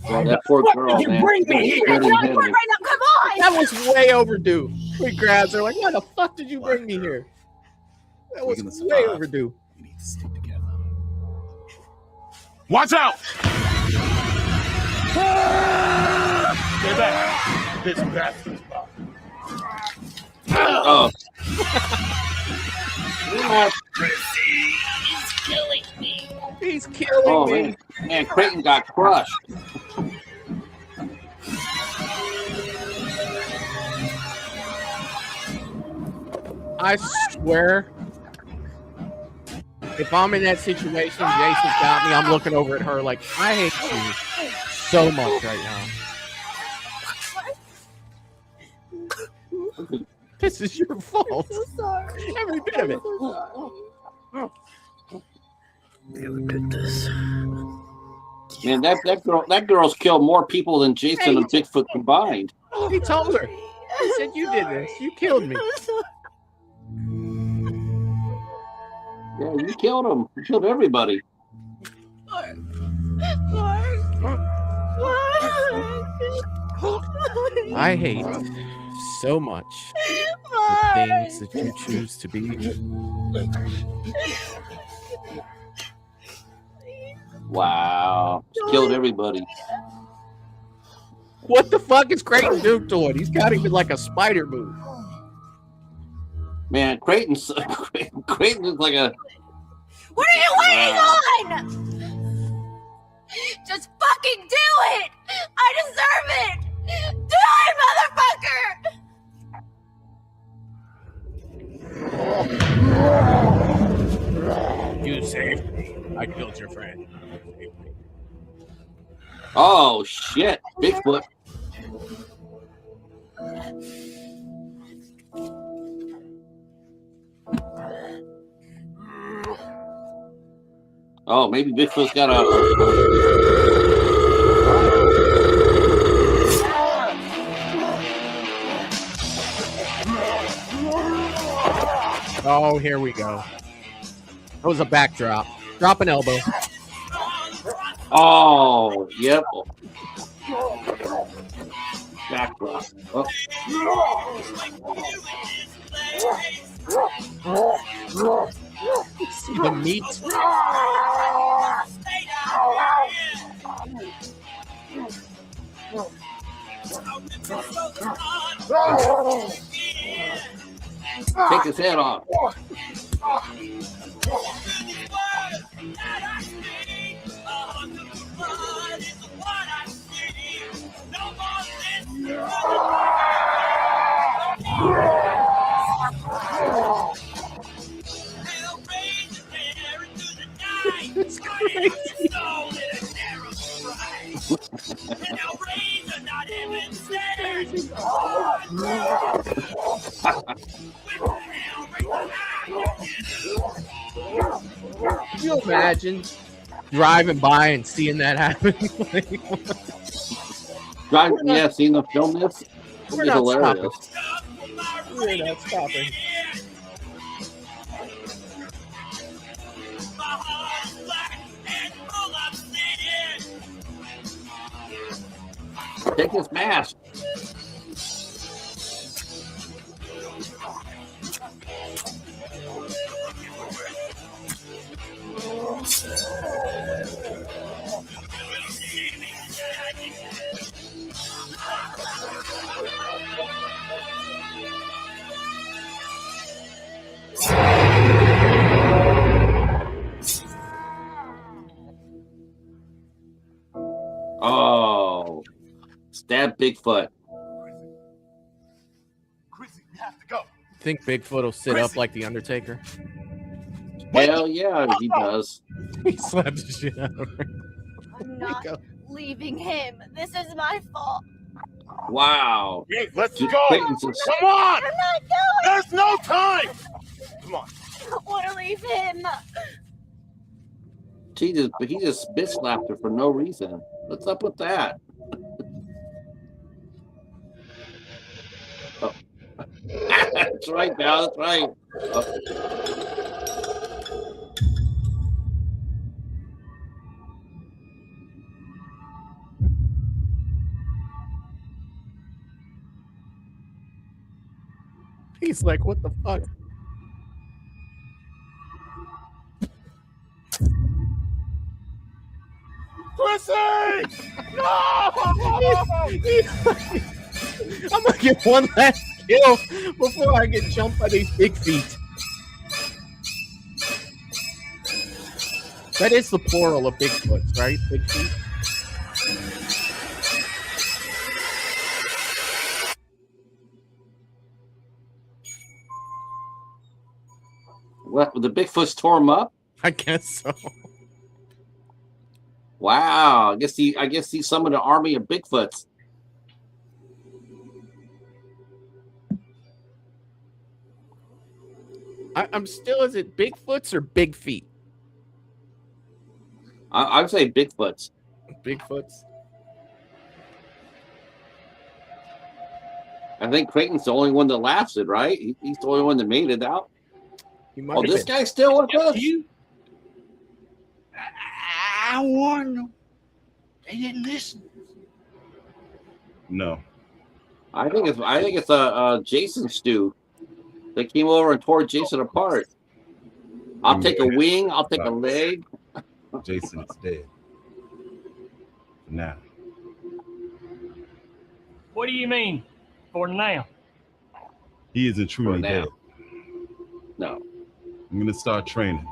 Oh, that poor girl, you man. bring me here? She's That's not getting important right now. Come on. That was way overdue. We grabs her like, why the fuck did you bring me here? That was way overdue. We need to stick together. Watch out! Stay back. This bastard's back. Oh. He's killing me. He's killing Oh, me. man, Creighton got crushed. I swear, if I'm in that situation, Jason's got me. I'm looking over at her like, I hate you so much right now. This is your fault. I'm so sorry. Every bit of it. Man, that girl's killed more people than Jason and Bigfoot combined. He told her. He said, you did this. You killed me. Yeah, you killed him. You killed everybody. I hate so much the things that you choose to be. Wow. Just killed everybody. What the fuck is Creighton doing to it? He's got even like a spider move. Man, Creighton is like a... What are you waiting on? Just fucking do it! I deserve it! Do it, motherfucker! You saved me. I killed your friend. Oh, shit. Bigfoot. Oh, maybe Bigfoot's got a... Oh, here we go. That was a backdrop. Drop an elbow. Oh, yep. Backdrop. Oh. See the meat. Take his head off. It's crazy. Can you imagine driving by and seeing that happen? Yeah, seeing the film this? We're It'd be not hilarious. stopping. We're not stopping. Take his mask. Stab Bigfoot. Chrissy, we have to go. Think Bigfoot will sit up like the Undertaker? Hell yeah, he does. He slaps the shit out of her. I'm not leaving him. This is my fault. Wow. Hey, let's Keep go. Clayton says- Come on. I'm not going. There's no time. Come on. I don't want to leave him. He just bitch slapped her for no reason. What's up with that? Oh. That's right, Val. That's right. Oh. He's like, what the fuck? Chrissy! No! I'm gonna get one last kill before I get jumped by these big feet. That is the plural of Bigfoot, right? Big feet. What? The Bigfoot's tore him up? I guess so. Wow. I guess he summoned an army of Bigfoots. I'm still. Is it Bigfoots or Big Feet? I'd say Bigfoots. Bigfoots. I think Creighton's the only one that laughs it, right? He's the only one that made it out. Oh, this guy's still with us? I warned them. They didn't listen. No. I think it's a Jason stew. They came over and tore Jason apart. I'll take a wing. I'll take a leg. Jason is dead. Now. What do you mean? For now? He isn't truly dead. No. I'm going to start training.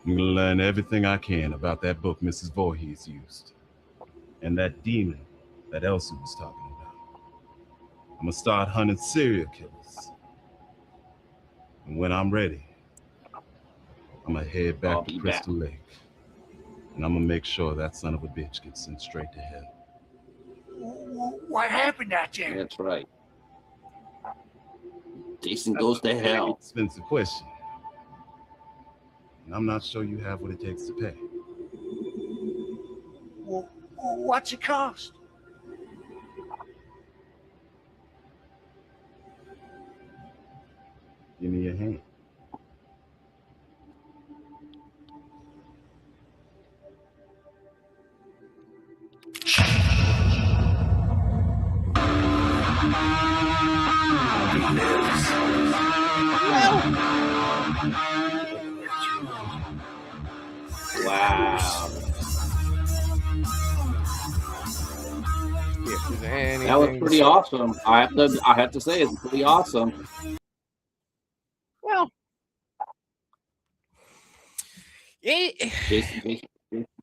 I'm going to learn everything I can about that book Mrs. Voorhees used. And that demon that Elsa was talking about. I'm going to start hunting serial killers. And when I'm ready, I'm going to head back to Crystal Lake. And I'm going to make sure that son of a bitch gets sent straight to hell. What happened out there? That's right. Jason goes to hell. Expensive question. And I'm not sure you have what it takes to pay. Well, what's it cost? Give me your hand. Wow. That was pretty awesome. I have to say it's pretty awesome. Well,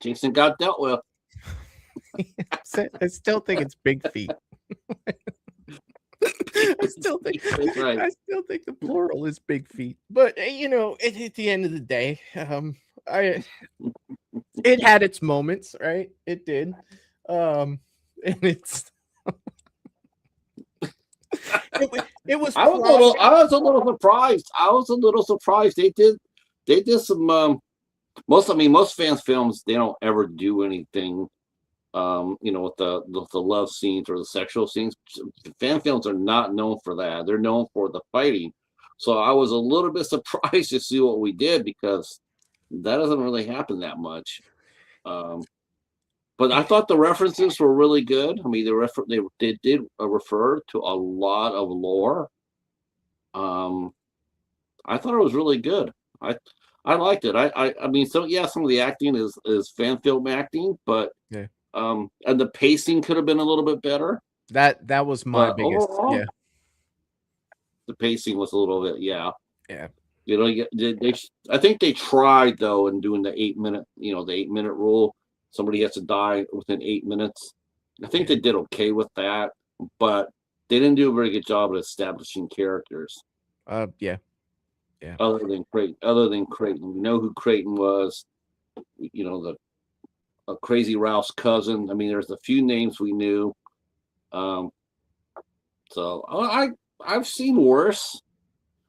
Jason got dealt with. I still think it's Big Feet. I still think the plural is Big Feet. But you know, at the end of the day, it had its moments, right? It did. And it's it was I was a little surprised. I was a little surprised. They did some most fans films, they don't ever do anything with the love scenes or the sexual scenes. Fan films are not known for that. They're known for the fighting. So I was a little bit surprised to see what we did, because that doesn't really happen that much. But I thought the references were really good. I mean, they did refer to a lot of lore. I thought it was really good. I liked it. I mean, some of the acting is fan film acting, but yeah. And the pacing could have been a little bit better. That was my biggest. Overall, yeah. The pacing was a little bit, yeah. Yeah. You know, I think they tried though in doing the 8 minute, the 8 minute rule. Somebody has to die within 8 minutes. I think they did okay with that, but they didn't do a very good job at establishing characters. Yeah. Other than Creighton, you know who Creighton was. You know, the Crazy Ralph's cousin. I mean, there's a few names we knew. So I've seen worse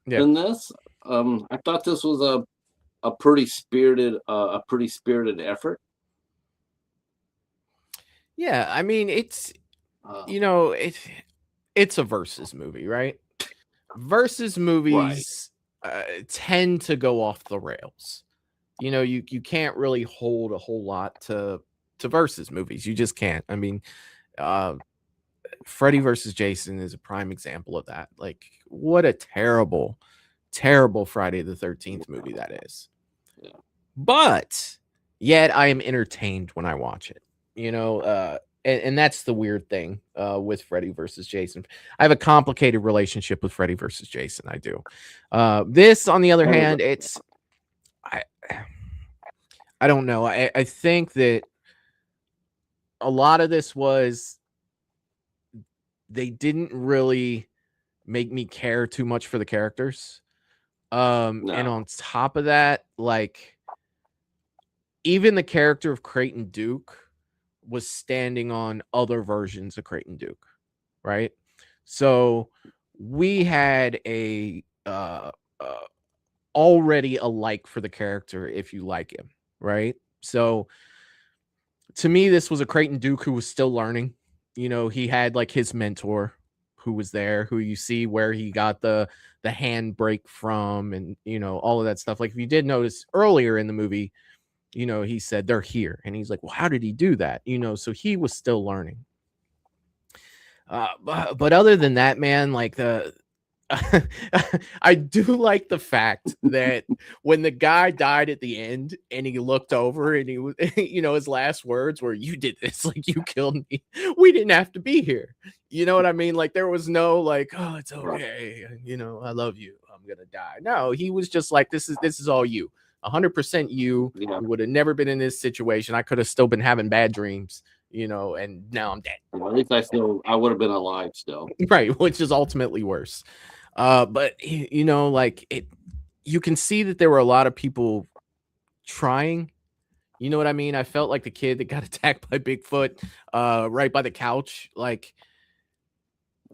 than this. I thought this was a pretty spirited effort. Yeah, I mean, it's you know, it's a versus movie, right? Versus movies tend to go off the rails. You know, you can't really hold a whole lot to versus movies. You just can't. I mean, Freddy versus Jason is a prime example of that. Like, what a terrible, terrible Friday the 13th movie that is. Yeah. But yet I am entertained when I watch it. You know, and that's the weird thing with Freddy versus Jason. I have a complicated relationship with Freddy versus Jason. I do. This, on the other hand, it's I don't know. I think that a lot of this was they didn't really make me care too much for the characters. And on top of that, like, even the character of Creighton Duke was standing on other versions of Creighton Duke, right? So we had a already a like for the character if you like him, right? So to me, this was a Creighton Duke who was still learning. You know, he had like his mentor who was there, who you see where he got the handbrake from, and you know, all of that stuff. Like, if you did notice earlier in the movie, you know, he said they're here, and he's like, well, how did he do that? You know, so he was still learning. But other than that, man, like I do like the fact that when the guy died at the end and he looked over and he was, you know, his last words were, "You did this, like you killed me. We didn't have to be here." You know what I mean? Like, there was no like, "Oh, it's okay. You know, I love you. I'm gonna die." No, he was just like, "This is all you. 100% you. You would have never been in this situation. I could have still been having bad dreams, you know, and now I'm dead." Well, at least I would have been alive still. Right, which is ultimately worse. But you know, like, you can see that there were a lot of people trying. You know what I mean? I felt like the kid that got attacked by Bigfoot right by the couch, like,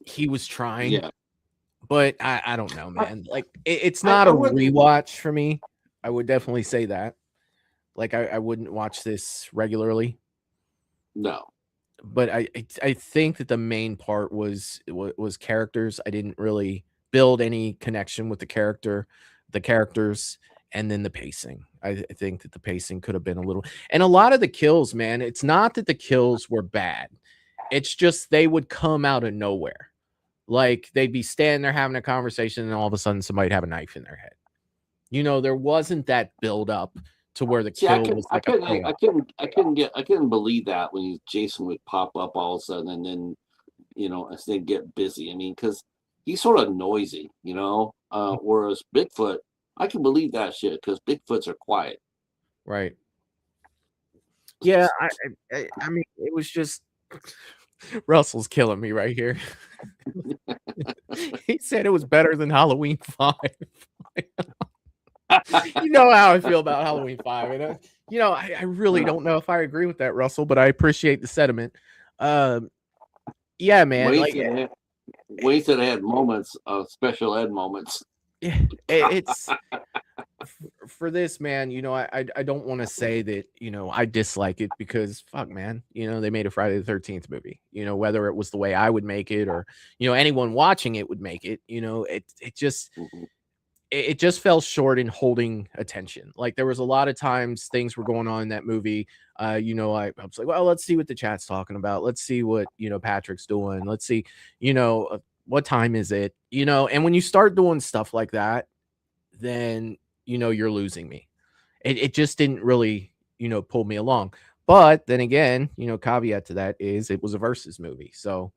he was trying. Yeah. But I don't know, man. Like, it's not a rewatch for me. I would definitely say that. Like, I wouldn't watch this regularly. No. But I think that the main part was characters. I didn't really build any connection with the characters, and then the pacing. I think that the pacing could have been a little, and a lot of the kills, man, it's not that the kills were bad. It's just they would come out of nowhere. Like, they'd be standing there having a conversation, and all of a sudden somebody'd have a knife in their head. You know, there wasn't that build up to where the kill was like I couldn't believe that when Jason would pop up all of a sudden, and then, you know, as they get busy. I mean, because he's sort of noisy, you know. Whereas Bigfoot, I can believe that shit because Bigfoots are quiet. Right. Yeah, I mean, it was just Russell's killing me right here. He said it was better than Halloween 5. You know how I feel about Halloween 5. And you know, I really don't know if I agree with that, Russell, but I appreciate the sentiment. Yeah, man. Wayne said I had moments, special ed moments. Yeah, it's for this, man. You know, I don't want to say that, you know, I dislike it, because fuck, man, you know, they made a Friday the 13th movie. You know, whether it was the way I would make it, or, you know, anyone watching it would make it. You know, it just it just fell short in holding attention. Like, there was a lot of times things were going on in that movie. You know, I was like, well, let's see what the chat's talking about. Let's see what, you know, Patrick's doing. Let's see, you know, what time is it? You know, and when you start doing stuff like that, then, you know, you're losing me. It just didn't really, you know, pull me along. But then again, you know, caveat to that is it was a versus movie. So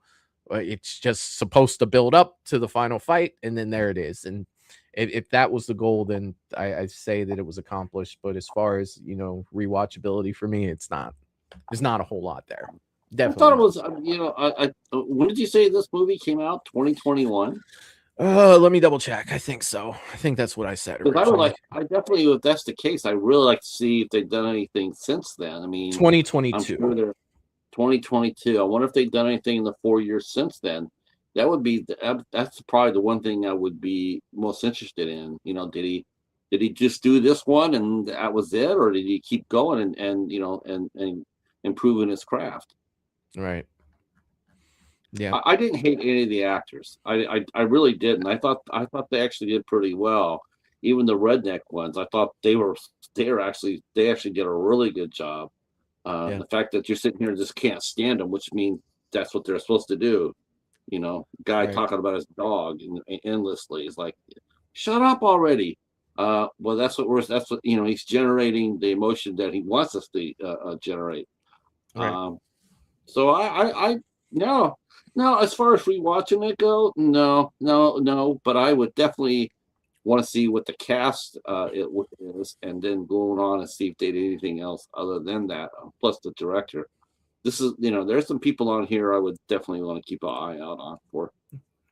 it's just supposed to build up to the final fight, and then there it is. And if that was the goal, then I say that it was accomplished. But as far as, you know, rewatchability for me, it's not. There's not a whole lot there. Definitely. I thought it was, when did you say this movie came out? 2021? Let me double check. I think so. I think that's what I said Because originally. I definitely, if that's the case, I really like to see if they've done anything since then. I mean, 2022. I'm sure they're 2022. I wonder if they've done anything in the 4 years since then. That would be that's probably the one thing I would be most interested in. Did he just do this one and that was it, or did he keep going and improving his craft? Right. Yeah. I didn't hate any of the actors. I really didn't. I thought they actually did pretty well. Even the redneck ones, I thought they actually did a really good job. The fact that you're sitting here and just can't stand them, which means that's what they're supposed to do. Guy Right. talking about his dog endlessly is like, shut up already. Well, that's what he's generating the emotion that he wants us to generate. Right. So I no, as far as rewatching it go, no, but I would definitely want to see what the cast is, and then going on and see if they did anything else other than that. Plus the director. This is, there's some people on here I would definitely want to keep an eye out on for.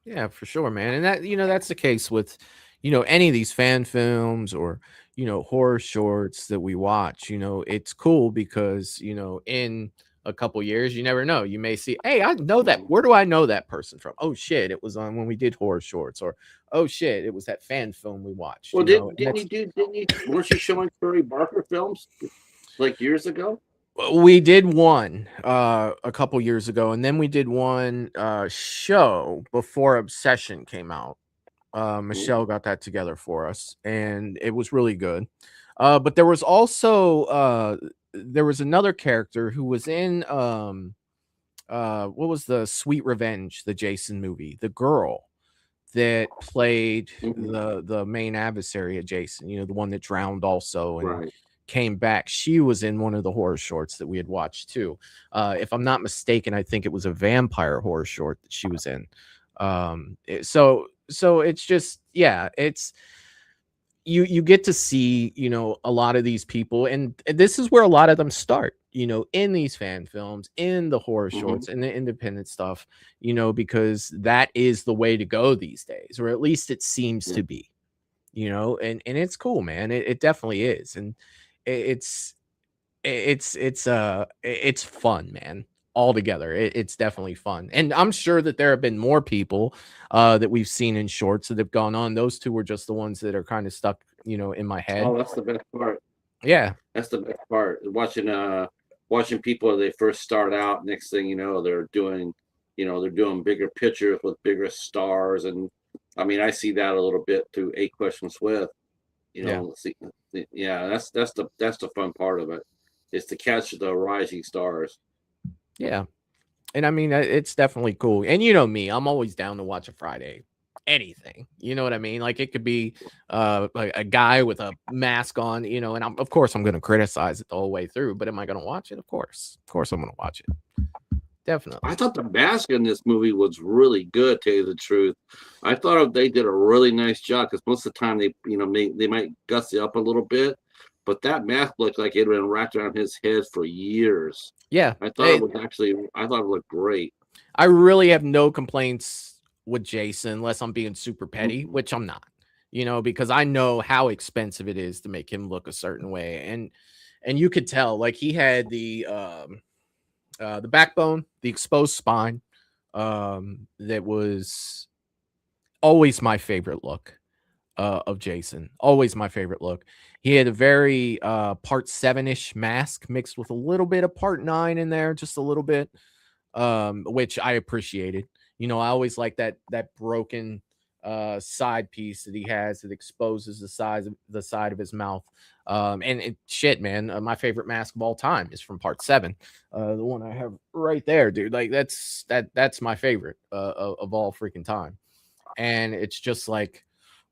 Yeah, for sure, man. And that, that's the case with, any of these fan films or, horror shorts that we watch. It's cool because, in a couple years, you never know. You may see, hey, I know that. Where do I know that person from? Oh shit, it was on when we did horror shorts, or oh shit, it was that fan film we watched. Well, weren't you showing Curry Barker films like years ago? We did one a couple years ago, and then we did one show before Obsession came out. Michelle got that together for us, and it was really good. But there was also there was another character who was in what was the Sweet Revenge, the Jason movie, the girl that played the main adversary of Jason, the one that drowned also and came back. She was in one of the horror shorts that we had watched too. If I'm not mistaken, I think it was a vampire horror short that she was in. So it's just, it's you get to see, a lot of these people, and this is where a lot of them start, in these fan films, in the horror shorts, and the independent stuff, because that is the way to go these days, or at least it seems to be, and it's cool, man. It definitely is. And it's fun, man. Altogether, it's definitely fun. And I'm sure that there have been more people that we've seen in shorts that have gone on. Those two were just the ones that are kind of stuck, in my head. Oh, that's the best part. Yeah, that's the best part. Watching people as they first start out. Next thing you know, they're doing bigger pictures with bigger stars. And I mean, I see that a little bit through 8 Questions With. That's the fun part of it, is to catch the rising stars. Yeah. And I mean, it's definitely cool. And me, I'm always down to watch a Friday anything. You know what I mean? Like, it could be like a guy with a mask on, and of course I'm going to criticize it the whole way through, but am I going to watch it? Of course I'm going to watch it. Definitely. I thought the mask in this movie was really good, to tell you the truth. I thought they did a really nice job, because most of the time they might gussy up a little bit, but that mask looked like it had been wrapped around his head for years. Yeah. I thought it looked great. I really have no complaints with Jason, unless I'm being super petty, which I'm not, because I know how expensive it is to make him look a certain way. And you could tell, like, he had the backbone, the exposed spine. That was always my favorite look of Jason. Always my favorite look. He had a very part 7-ish mask mixed with a little bit of part 9 in there, just a little bit, which I appreciated. I always like that broken side piece that he has that exposes the side of his mouth. Shit, man, my favorite mask of all time is from part 7, the one I have right there, dude. Like, that's my favorite of all freaking time. And it's just like,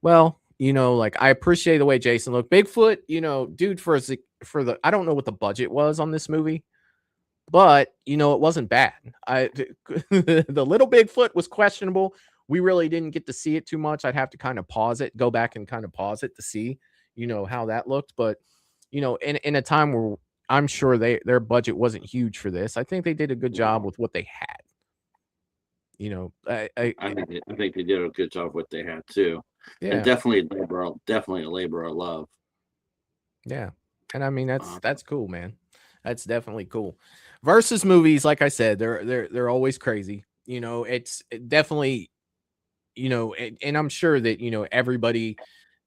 well, like, I appreciate the way Jason looked. BigFoot, dude, for the I don't know what the budget was on this movie, but it wasn't bad. The little Bigfoot was questionable. We really didn't get to see it too much. I'd have to kind of go back and kind of pause it to see, how that looked. But, in a time where I'm sure their budget wasn't huge for this. I think they did a good job with what they had. You know, I think they did a good job with what they had too. Yeah. And definitely a labor of love. Yeah. And I mean that's cool, man. That's definitely cool. Versus movies, like I said, they're always crazy. You know, it's definitely, you know, and I'm sure that, you know, everybody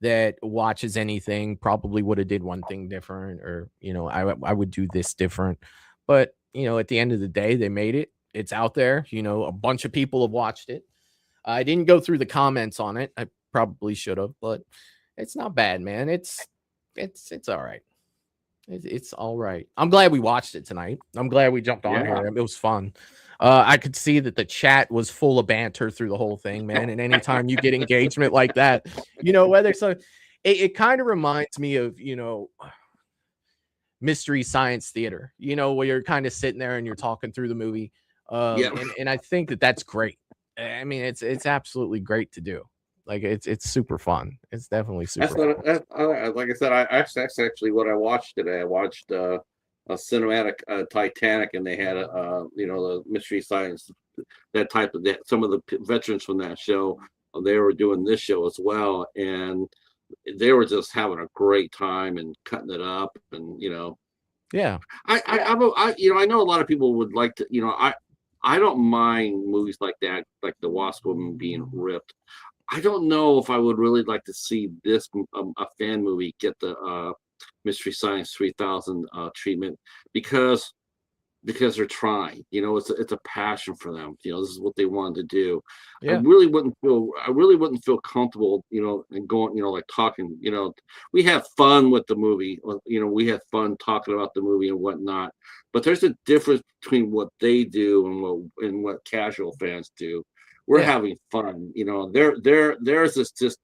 that watches anything probably would have did one thing different, or, you know, I would do this different. But, you know, at the end of the day, they made it. It's out there. You know, a bunch of people have watched it. I didn't go through the comments on it. I probably should have, but it's not bad, man. It's all right. It's all right. I'm glad we watched it tonight. I'm glad we jumped on here. It was fun. I could see that the chat was full of banter through the whole thing, man. And anytime you get engagement like that, you know, whether so, it kind of reminds me of, you know, Mystery Science Theater, you know, where you're kind of sitting there and you're talking through the movie. And I think that that's great. I mean, it's absolutely great to do. Like it's super fun. It's definitely super fun. Like I said, that's actually what I watched today. I watched a cinematic Titanic, and they had you know, the Mystery Science, that type of that. Some of the veterans from that show, they were doing this show as well, and they were just having a great time and cutting it up, and you know, yeah. You know, I know a lot of people would like to, you know, I don't mind movies like that, like the Wasp Woman being ripped. I don't know if I would really like to see this a fan movie get the Mystery Science 3000 treatment, because they're trying. You know, it's a passion for them. You know, this is what they wanted to do. Yeah. I really wouldn't feel comfortable, you know, and going, you know, like talking. You know, we have fun with the movie. You know, we have fun talking about the movie and whatnot. But there's a difference between what they do and what casual fans do. We're having fun, you know. Theirs is just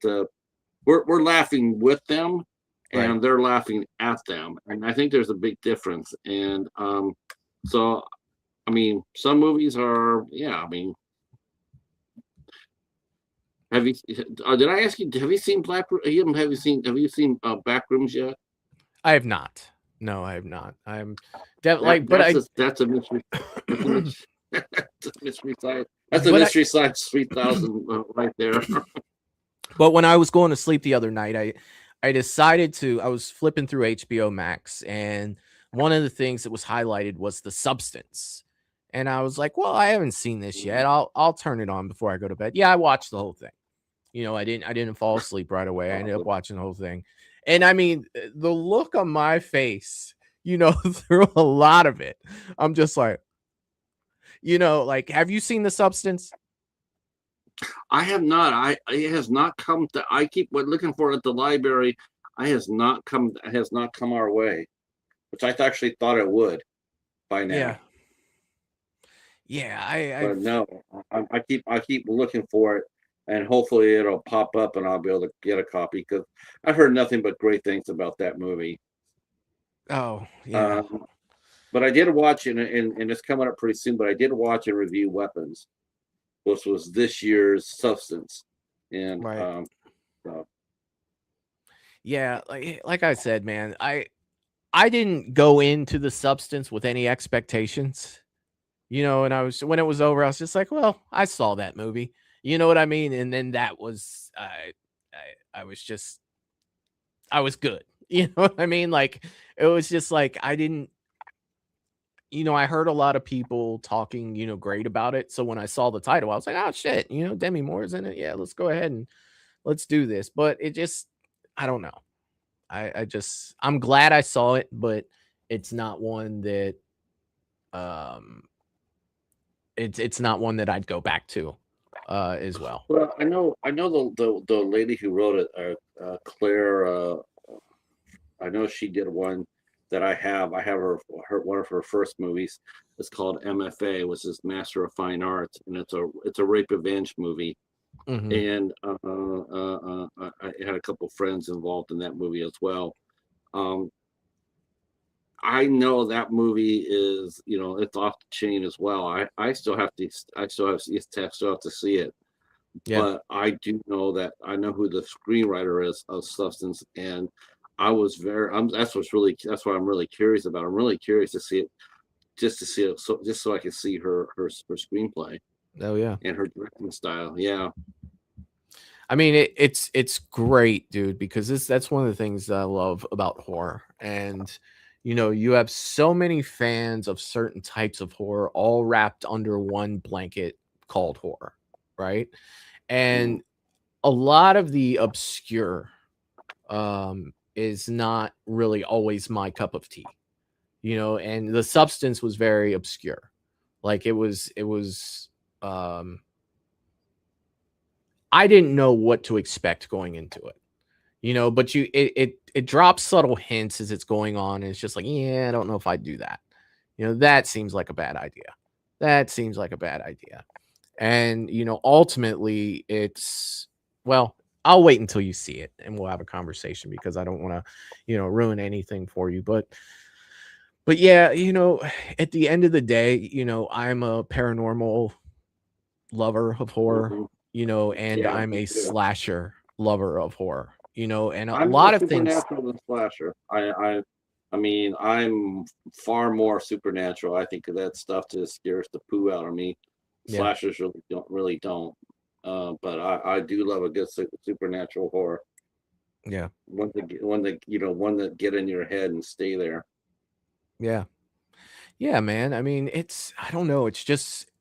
we're laughing with them, and Right. they're laughing at them, and I think there's a big difference. And so, I mean, some movies are, yeah. I mean, have you? Did I ask you? Have you seen Have you seen Backrooms yet? I have not. No, I have not. I'm definitely, that's a mystery. That's a mystery science. That's a Mystery Science 3000 right there. But when I was going to sleep the other night, I decided to. I was flipping through HBO Max, and one of the things that was highlighted was The Substance, and I was like, "Well, I haven't seen this yet. I'll turn it on before I go to bed." Yeah, I watched the whole thing. You know, I didn't fall asleep right away. I ended up watching the whole thing, and I mean, the look on my face, you know, through a lot of it, I'm just like, you know, like, have you seen The Substance? I have not. It has not come to. I keep looking for it at the library. It has not come our way, which I actually thought it would by now. Yeah. But no, I keep looking for it, and hopefully it'll pop up and I'll be able to get a copy, because I've heard nothing but great things about that movie. Oh yeah. But I did watch it, and it's coming up pretty soon. But I did watch and review Weapons, which was this year's Substance, and yeah, like I said, man, I didn't go into The Substance with any expectations, you know. And when it was over, I was just like, well, I saw that movie, you know what I mean? And then that was I was good, you know what I mean? Like, it was just like, I didn't. You know, I heard a lot of people talking, you know, great about it. So when I saw the title, I was like, oh shit, you know, Demi Moore's in it. Yeah, let's go ahead and let's do this. But it just, I don't know. I'm glad I saw it, but it's not one that it's not one that I'd go back to as well. Well, I know the lady who wrote it, Claire. I know she did one that I have her one of her first movies. It's called MFA, which is Master of Fine Arts, and it's a rape revenge movie. Mm-hmm. And I had a couple friends involved in that movie as well. I know that movie is, you know, it's off the chain as well. I still have to see it. Yeah. But I do know that I know who the screenwriter is of Substance, and I was very. That's what I'm really curious about. I'm really curious to see it, just to see it, so I can see her screenplay. Oh yeah, and her directing style. Yeah. I mean, it's great, dude, because that's one of the things that I love about horror. And you have so many fans of certain types of horror all wrapped under one blanket called horror, right? And a lot of the obscure is not really always my cup of tea, and the substance was very obscure. Like it was I didn't know what to expect going into it, but it drops subtle hints as it's going on, and it's just like, yeah, I don't know if I'd do that. That seems like a bad idea. That seems like a bad idea. And ultimately it's, well, I'll wait until you see it and we'll have a conversation, because I don't want to, ruin anything for you. But yeah, at the end of the day, I'm a paranormal lover of horror, and Yeah, I'm me a too. slasher lover of horror, and a I'm lot more of things. supernatural than slasher. I mean, I'm far more supernatural. I think that stuff just scares the poo out of me. Yeah. Slashers really don't. But I do love a good supernatural horror. Yeah. One that get in your head and stay there. Yeah. Yeah, man. I mean, I don't know. It's just,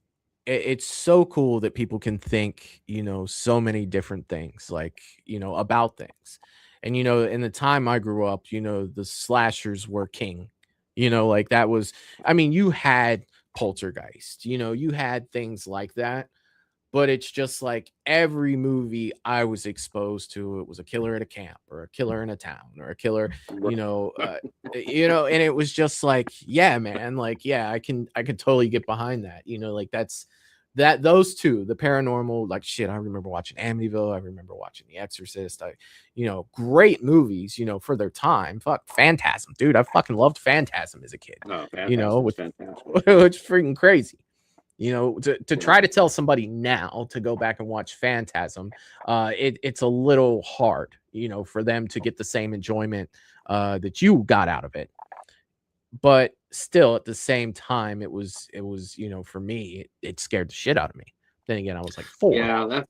it's so cool that people can think, so many different things, like, about things. And, in the time I grew up, the slashers were king, like that was, I mean, you had Poltergeist, you had things like that. But it's just like every movie I was exposed to, it was a killer at a camp or a killer in a town or a killer, and it was just like, yeah, man, like, yeah, I can totally get behind that. Like those two, the paranormal, like shit. I remember watching Amityville. I remember watching The Exorcist. Great movies, for their time. Fuck Phantasm, dude. I fucking loved Phantasm as a kid. No, Phantasm's fantastic. Which freaking crazy. To try to tell somebody now to go back and watch Phantasm, it's a little hard, for them to get the same enjoyment that you got out of it. But still, at the same time, it was for me, it scared the shit out of me. Then again, I was like 4. Yeah,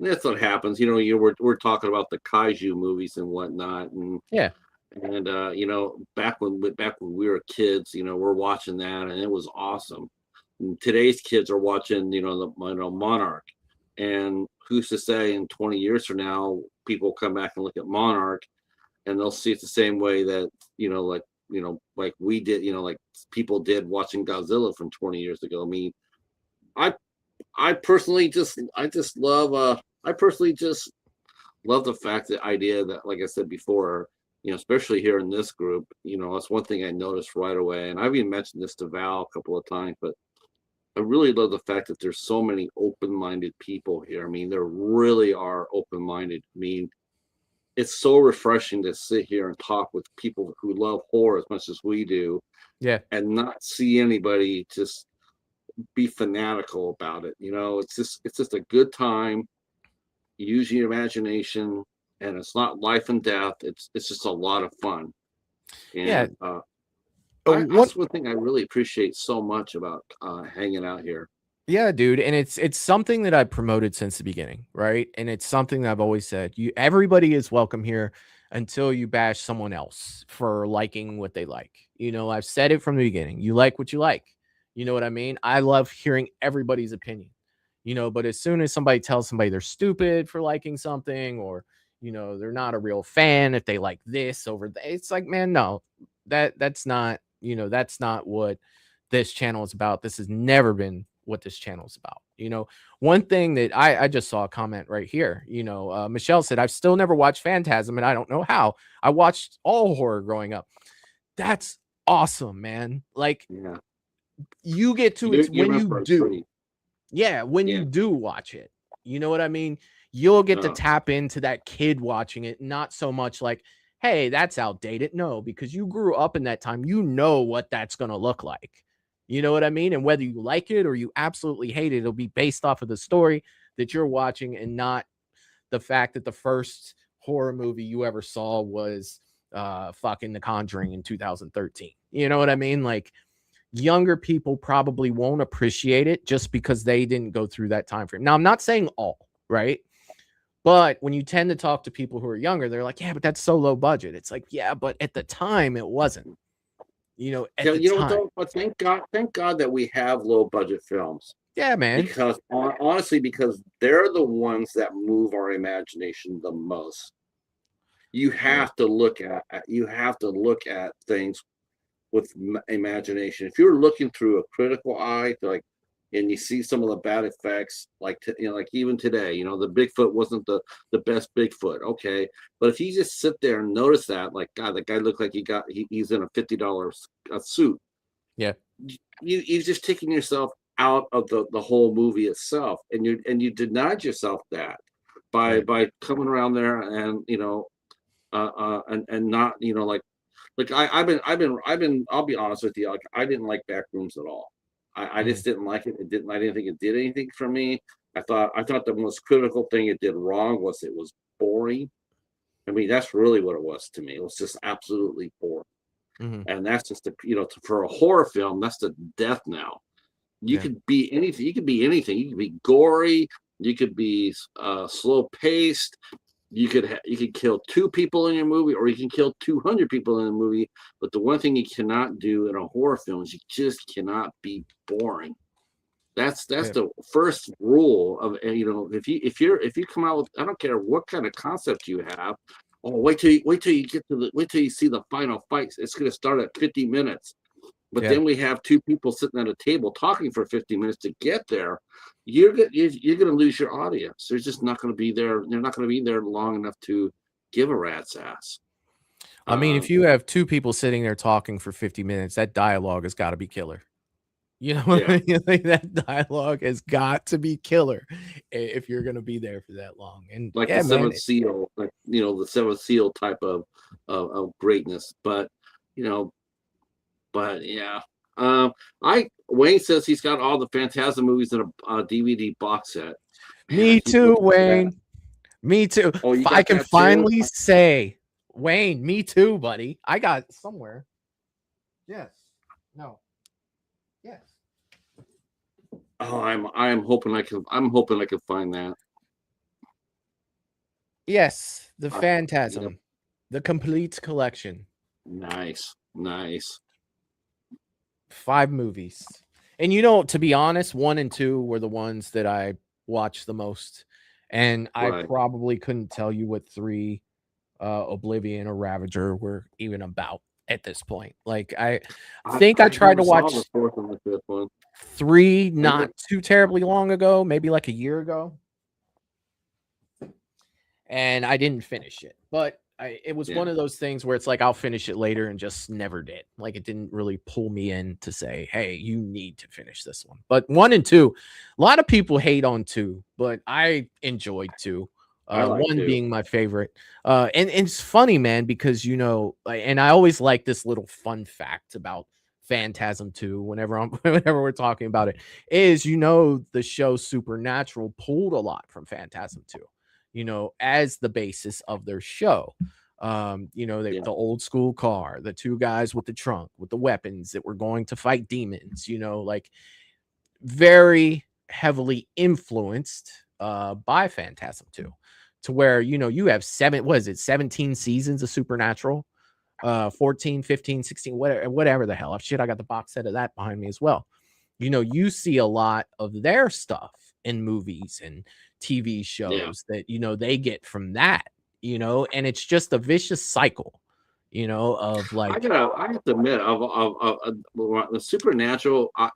that's what happens. We're talking about the kaiju movies and whatnot, and yeah, and back when we were kids, we're watching that, and it was awesome. And today's kids are watching, Monarch, and who's to say in 20 years from now, people come back and look at Monarch, and they'll see it the same way that like we did, like people did watching Godzilla from 20 years ago. I mean, I personally just love the fact, the idea that, like I said before, especially here in this group, that's one thing I noticed right away, and I've even mentioned this to Val a couple of times, but I really love the fact that there's so many open-minded people here. I mean, there really are open-minded. I mean, it's so refreshing to sit here and talk with people who love horror as much as we do. Yeah. And not see anybody just be fanatical about it. It's just a good time. Use your imagination, and it's not life and death. It's just a lot of fun. And, yeah. That's one thing I really appreciate so much about hanging out here. Yeah, dude, and it's something that I promoted since the beginning, right? And it's something that I've always said. Everybody is welcome here until you bash someone else for liking what they like. I've said it from the beginning. You like what you like. You know what I mean? I love hearing everybody's opinion. But as soon as somebody tells somebody they're stupid for liking something, or they're not a real fan if they like this over that, it's like, man, no, that's not. That's not what this channel is about. This has never been what this channel is about. One thing that I just saw a comment right here. Michelle said, I've still never watched Phantasm, and I don't know how. I watched all horror growing up. That's awesome, man. Like, yeah. You get to it when you do. Yeah, when you do watch it. You know what I mean? You'll get to tap into that kid watching it, not so much like, hey, that's outdated. No, because you grew up in that time. What that's going to look like. You know what I mean? And whether you like it or you absolutely hate it, it'll be based off of the story that you're watching, and not the fact that the first horror movie you ever saw was fucking The Conjuring in 2013. You know what I mean? Like, younger people probably won't appreciate it just because they didn't go through that time frame. Now, I'm not saying all, right? But when you tend to talk to people who are younger, they're like, yeah, but that's so low budget. It's like, yeah, but at the time it wasn't. You know, at the You know time. what though? But thank God that we have low budget films. Yeah, man. Because honestly, because they're the ones that move our imagination the most. You have to look at things with imagination. If you're looking through a critical eye, and you see some of the bad effects, like even today, the Bigfoot wasn't the best Bigfoot, okay, but if you just sit there and notice that, like, God, the guy looked like he's in a $50 suit. Yeah, you're just taking yourself out of the whole movie itself, and you denied yourself that by coming around there and and not I've been I'll be honest with you, like, I didn't like Backrooms at all. I just didn't like it. I didn't think it did anything for me. I thought the most critical thing it did wrong was it was boring. I mean, that's really what it was to me. It was just absolutely boring. And that's just for a horror film, that's the death knell. You could be anything. You could be anything. You could be gory. You could be slow paced. You could kill 2 people in your movie, or you can kill 200 people in a movie. But the one thing you cannot do in a horror film is you just cannot be boring. That's the first rule of if you come out with, I don't care what kind of concept you have. Oh, wait till you see the final fight. It's going to start at 50 minutes. But then we have 2 people sitting at a table talking for 50 minutes to get there. You're going to lose your audience. They're just not going to be there. They're not going to be there long enough to give a rat's ass. I mean, if you have 2 people sitting there talking for 50 minutes, that dialogue has got to be killer. You know what I mean? Like, that dialogue has got to be killer if you're going to be there for that long. And like the Seventh Seal, the Seventh Seal type of greatness. But yeah. Wayne says he's got all the Phantasm movies in a DVD box set. Me too, Wayne. Me too. If I can finally say, Wayne, me too, buddy. I got somewhere. Yes. No. Yes. Oh, I'm hoping I can find that. Yes, the Phantasm, the complete collection. Nice. 5 movies. And to be honest, 1 and 2 were the ones that I watched the most. And I probably couldn't tell you what 3, Oblivion or Ravager, were even about at this point. Like, I think I tried to watch the 4th and the 5th one. 3 not too terribly long ago, maybe like a year ago. And I didn't finish it. But it was one of those things where it's like, I'll finish it later, and just never did. Like, it didn't really pull me in to say, hey, you need to finish this one. But 1 and 2, a lot of people hate on 2, but I enjoyed 2. 1 being my favorite. And it's funny, man, because, and I always like this little fun fact about Phantasm 2 whenever we're talking about it, is, the show Supernatural pulled a lot from Phantasm 2. As the basis of their show. The old school car, the 2 guys with the trunk, with the weapons that were going to fight demons, like, very heavily influenced by Phantasm 2, to where, you have 17 seasons of Supernatural, 14, 15, 16, whatever the hell. Shit, I got the box set of that behind me as well. You see a lot of their stuff in movies and TV shows that they get from that, and it's just a vicious cycle, of like. I have to admit, of the Supernatural, I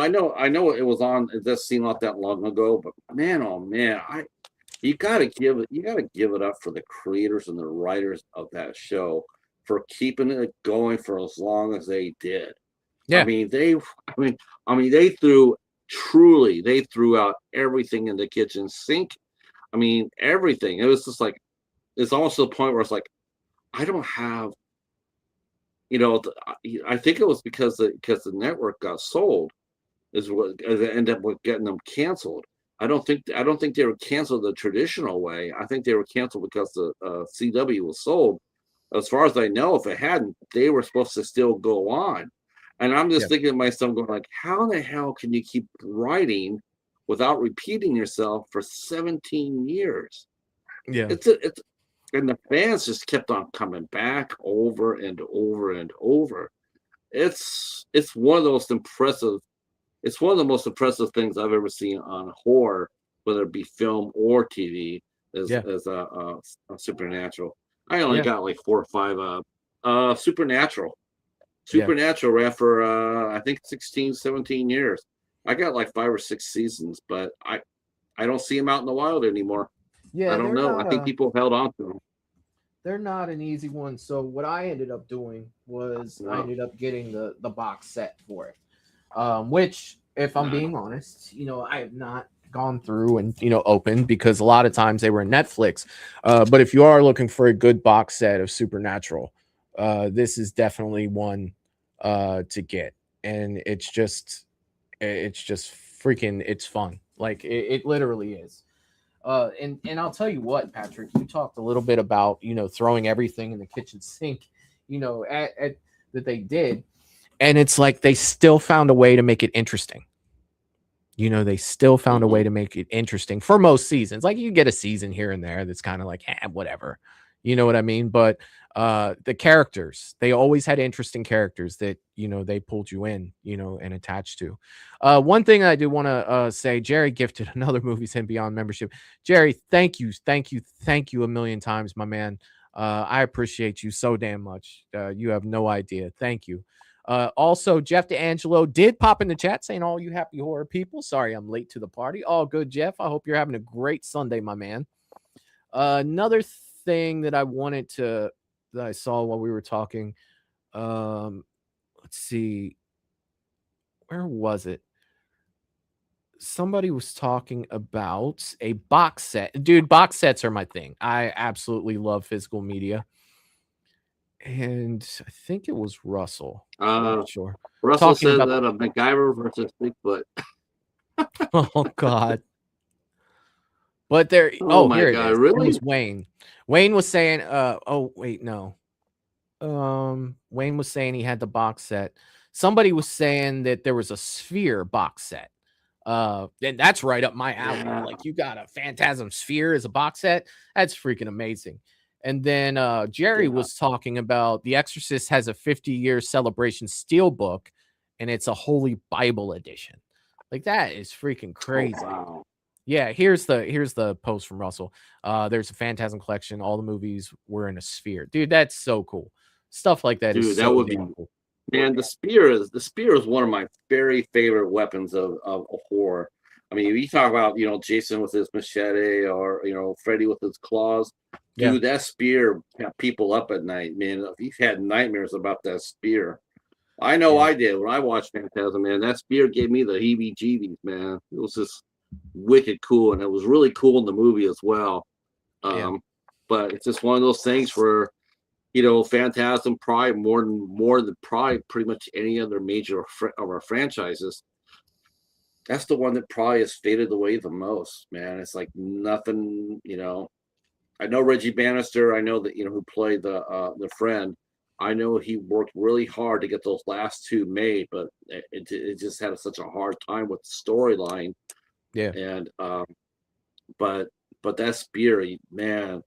know it was on. It does seem not that long ago, but man, oh man, you gotta give it up for the creators and the writers of that show for keeping it going for as long as they did. Yeah, they threw out everything in the kitchen sink. I mean, everything. It was just like, it's almost to the point where it's like, I don't have, I think it was because the network got sold, is what ended up with getting them canceled. I don't think they were canceled the traditional way. I think they were canceled because the CW was sold. as far as I know, if it hadn't, they were supposed to still go on. And I'm just thinking to myself, going like, how the hell can you keep writing without repeating yourself for 17 years? Yeah. It's and the fans just kept on coming back over and over and over. It's one of those impressive. It's one of the most impressive things I've ever seen on horror, whether it be film or TV, as a Supernatural. I only got like 4 or 5. Supernatural ran for I think 16, 17 years. I got like 5 or 6 seasons, but I don't see them out in the wild anymore. Yeah, I don't know. I think people held on to them. They're not an easy one. So what I ended up doing was I ended up getting the box set for it, which, if I'm being honest, I have not gone through and opened, because a lot of times they were in Netflix. But if you are looking for a good box set of Supernatural, this is definitely one to get, and it's just freaking, it's fun. Like it literally is. And I'll tell you what, Patrick, you talked a little bit about throwing everything in the kitchen sink, that they did, and it's like they still found a way to make it interesting. They still found a way to make it interesting for most seasons. Like, you get a season here and there that's kind of like, whatever. You know what I mean? But the characters, they always had interesting characters that, they pulled you in, and attached to. One thing I do want to say, Jerry gifted another Movies and Beyond membership. Jerry, thank you a million times, my man. I appreciate you so damn much. You have no idea. Thank you. Also, Jeff D'Angelo did pop in the chat saying, all you happy horror people, sorry I'm late to the party. All good, Jeff. I hope you're having a great Sunday, my man. Another thing that I saw while we were talking, let's see, where was it? Somebody was talking about a box set. Dude, box sets are my thing. I absolutely love physical media. And I think it was Russell. I'm not sure. Russell Talking said about that a MacGyver versus Bigfoot. Oh God. But there, Oh my here God, it is. really? It was Wayne. Wayne was saying, oh wait, no. Wayne was saying he had the box set. Somebody was saying that there was a Sphere box set. And that's right up my alley. Yeah. Like, you got a Phantasm Sphere as a box set. That's freaking amazing. And then Jerry was talking about The Exorcist has a 50-year celebration steelbook, and it's a Holy Bible edition. Like, that is freaking crazy. Oh, wow. Yeah, here's the post from Russell. There's a Phantasm collection. All the movies were in a sphere. Dude, that's so cool. Stuff like that is Dude, that so would be damn cool. Man, the spear is one of my very favorite weapons of horror. I mean, you talk about Jason with his machete, or Freddy with his claws. Dude, that spear kept people up at night, man. You've had nightmares about that spear. I know I did when I watched Phantasm, man. That spear gave me the heebie-jeebies, man. It was just wicked cool, and it was really cool in the movie as well. But it's just one of those things where Phantasm probably more than probably pretty much any other major of our franchises. That's the one that probably has faded away the most, man. It's like nothing, I know Reggie Bannister. I know that who played the friend. I know he worked really hard to get those last 2 made, but it just had such a hard time with the storyline. Yeah. And but that spear, man,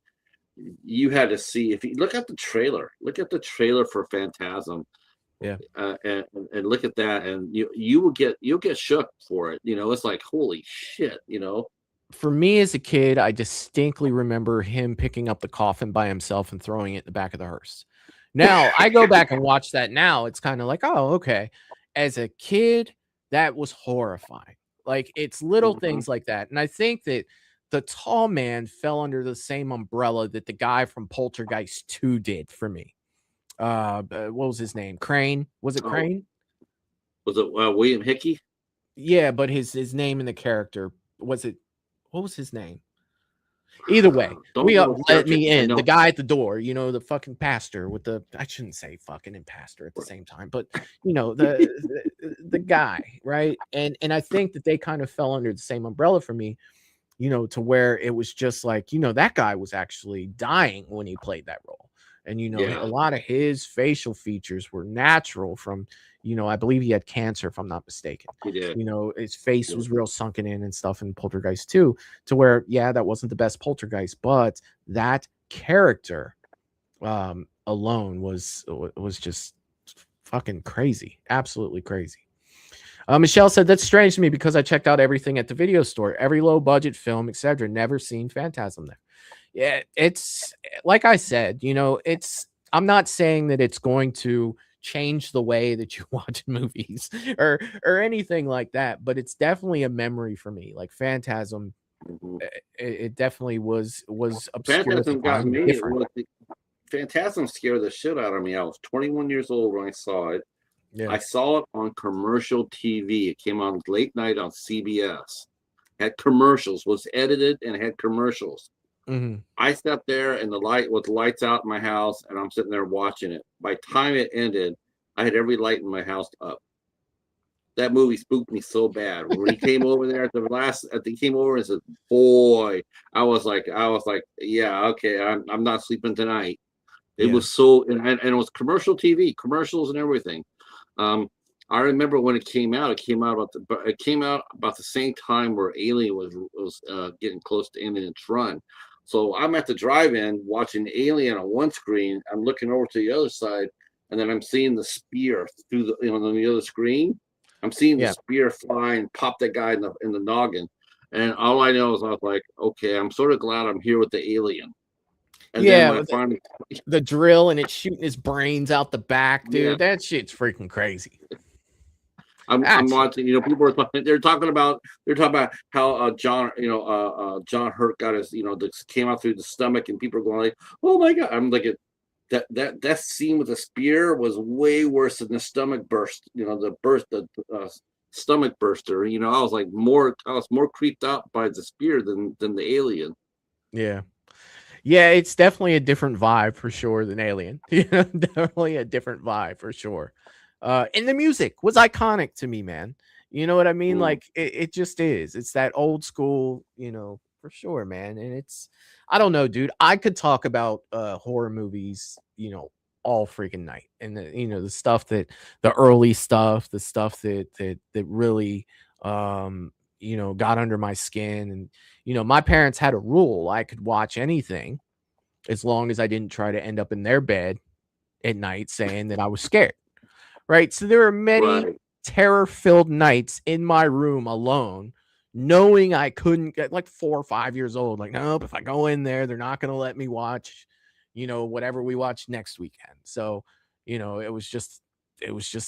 you had to see. If you look at the trailer for Phantasm. Yeah. And look at that, and you'll get shook for it. It's like, holy shit, For me as a kid, I distinctly remember him picking up the coffin by himself and throwing it in the back of the hearse. Now, I go back and watch that now. It's kind of like, oh, okay. As a kid, that was horrifying. Like, it's little things like that. And I think that the tall man fell under the same umbrella that the guy from Poltergeist 2 did for me. What was his name? Crane? Was it Crane? Was it William Hickey? Yeah, but his name in the character, what was his name? Either way, let me in. The guy at the door, the fucking pastor with I shouldn't say fucking and pastor at the same time, but the guy, right? And I think that they kind of fell under the same umbrella for me, to where it was just like, that guy was actually dying when he played that role. And a Yeah. lot of his facial features were natural from, I believe he had cancer, if I'm not mistaken. He did. His face was real sunken in and stuff in Poltergeist 2, to where, yeah, that wasn't the best Poltergeist, but that character alone was just fucking crazy. Absolutely crazy. Michelle said, that's strange to me because I checked out everything at the video store, every low budget film, etc. Never seen Phantasm there. Yeah, it's like I said, I'm not saying that it's going to change the way that you watch movies or anything like that, but it's definitely a memory for me. Like Phantasm, it definitely was obscure at the Phantasm got time, me. different. Phantasm scared the shit out of me. I was 21 years old when I saw it. Yeah. I saw it on commercial TV. It came on late night on CBS. Had commercials, was edited and had commercials. Mhm. I sat there and the lights out in my house, and I'm sitting there watching it. By the time it ended, I had every light in my house up. That movie spooked me so bad. When he came over there he came over and said, "Boy," I was like, yeah, okay, I'm not sleeping tonight. It was so, and it was commercial TV, commercials and everything. I remember when it came out. It came out about the same time where Alien was getting close to ending its run. So I'm at the drive-in watching Alien on one screen. I'm looking over to the other side, and then I'm seeing the spear through the on the other screen. I'm seeing the spear fly and pop that guy in the noggin. And all I know is I was like, okay, I'm sort of glad I'm here with the alien. And then when I finally the drill and it's shooting his brains out the back, dude. Yeah. That shit's freaking crazy. I'm watching, people are talking, they're talking about how John Hurt got his, this came out through the stomach, and people are going like, oh my God. I'm like, that scene with the spear was way worse than the stomach burst, the stomach burster. I was more creeped out by the spear than the alien. Yeah. Yeah, it's definitely a different vibe for sure than Alien. Definitely a different vibe for sure. And the music was iconic to me, man. You know what I mean? Like it just is. It's that old school, for sure, man. And I don't know, dude. I could talk about horror movies, all freaking night. And the stuff the early stuff, the stuff that really got under my skin. And my parents had a rule: I could watch anything as long as I didn't try to end up in their bed at night saying that I was scared. Right. So there are many terror-filled nights in my room alone, knowing I couldn't get, like 4 or 5 years old. Like, nope, if I go in there, they're not going to let me watch, whatever we watch next weekend. So, it was just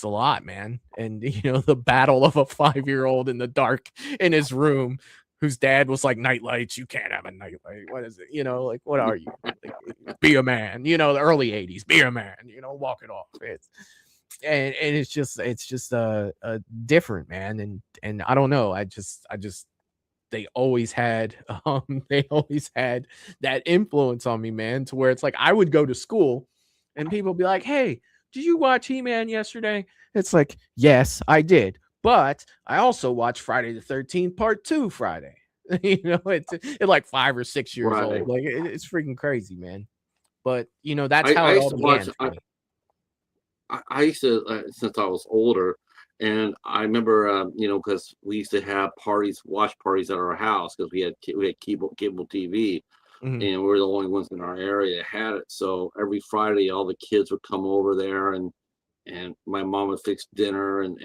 a lot, man. And, the battle of a 5-year-old in the dark in his room, whose dad was like, nightlights, you can't have a nightlight. What is it? Like, what are you? Like, be a man, the early 80s, be a man, walk it off. And it's just different, man. And I don't know. I just they always had that influence on me, man, to where it's like I would go to school and people would be like, hey, did you watch He-Man yesterday? It's like, yes, I did. But I also watched Friday the 13th Part 2 Friday. It's like 5 or 6 years old. Like it's freaking crazy, man. But that's how it all began for me. I used to, since I was older, and I remember, because we used to have watch parties at our house because we had cable TV, and we were the only ones in our area that had it. So every Friday, all the kids would come over there, and my mom would fix dinner, and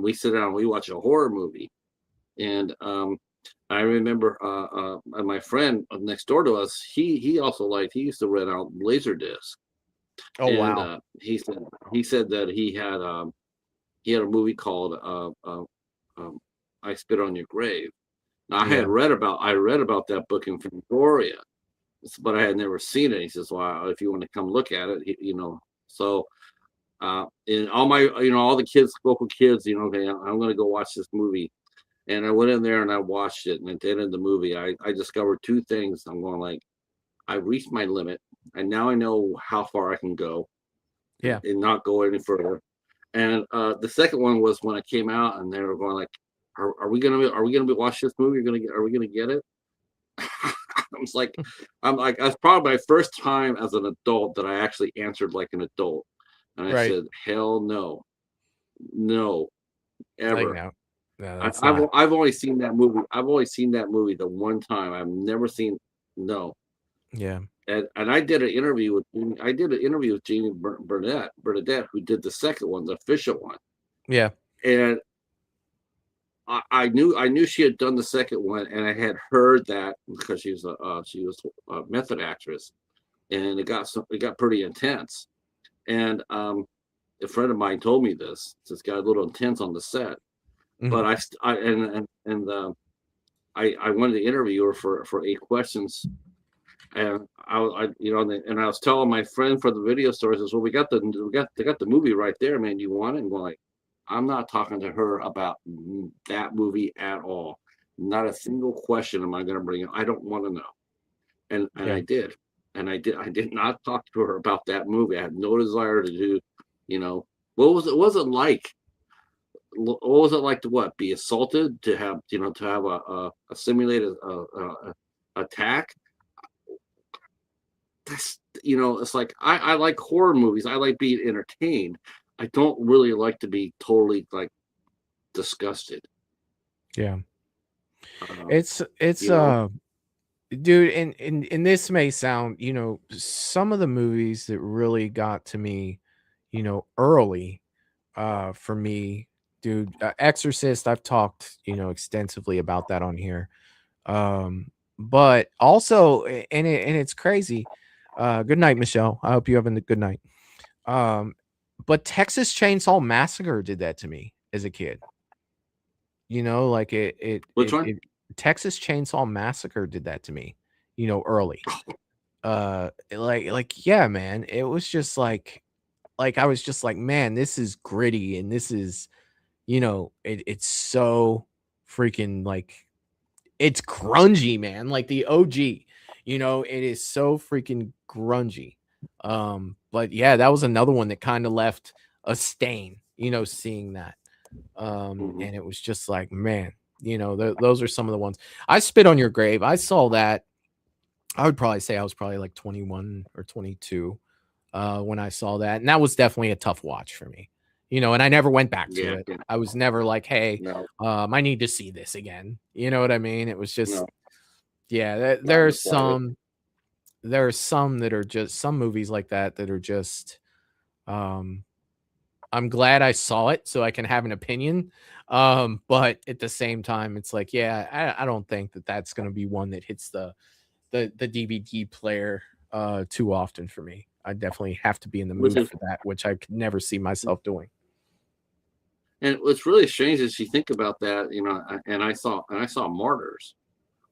we sit down and we watch a horror movie. And I remember my friend next door to us, he also he used to rent out Laserdisc. Oh, and, wow. He said that he had a movie called I Spit on Your Grave. Now, I read about that book in Fangoria, but I had never seen it. He says, well, if you want to come look at it, so and all my all the kids, local kids, okay, I'm going to go watch this movie. And I went in there and I watched it, and at the end of the movie I discovered two things. I'm going like, I reached my limit, and now I know how far I can go, and not go any further. And the second one was when I came out, and they were going like, "Are we gonna be watching this movie? Are we gonna get it?" I'm like, that's probably my first time as an adult that I actually answered like an adult. And I Right. said, hell no. No. Ever. Like, no, I, that's I've not. I've only seen that movie. I've only seen that movie the one time. I've never seen no. Yeah. And I did an interview with Jamie Bernadette, who did the second one, the official one. Yeah. And I knew she had done the second one, and I had heard that because she was a method actress, and it got pretty intense. And a friend of mine told me this. It's got a little intense on the set. But I wanted to interview her for 8 questions, and I was telling my friend for the video store, I says, well, they got the movie right there, man. You want it? And we're like, I'm not talking to her about that movie at all. Not a single question am I going to bring up. I don't want to know. And I did. And I did not talk to her about that movie. I had no desire to do, what was it like? What was it like to be assaulted, to have a simulated attack? That's, it's like, I like horror movies. I like being entertained. I don't really like to be totally like disgusted. Yeah. It's dude, and this may sound, some of the movies that really got to me, early, for me, dude, Exorcist, I've talked, extensively about that on here. But also, and it's crazy. Good night, Michelle. I hope you having a good night. But Texas Chainsaw Massacre did that to me as a kid. Like Which one? Texas Chainsaw Massacre did that to me, early. Yeah, man. It was just like I was just like, man, this is gritty, and this is, it's so freaking like, it's grungy, man. Like the OG, it is so freaking grungy. But yeah, that was another one that kind of left a stain, seeing that. And it was just like, man, those are some of the ones. I Spit on Your Grave. I saw that. I would probably say I was probably like 21 or 22 when I saw that. And that was definitely a tough watch for me, and I never went back to it. Yeah. I was never like, hey, I need to see this again. You know what I mean? It was just, there are some that are just, some movies like that are just, I'm glad I saw it so I can have an opinion. But at the same time, it's like, I don't think that that's going to be one that hits the DVD player too often for me. I definitely have to be in the mood for that, which I could never see myself doing. And what's really strange is you think about that, and I saw Martyrs,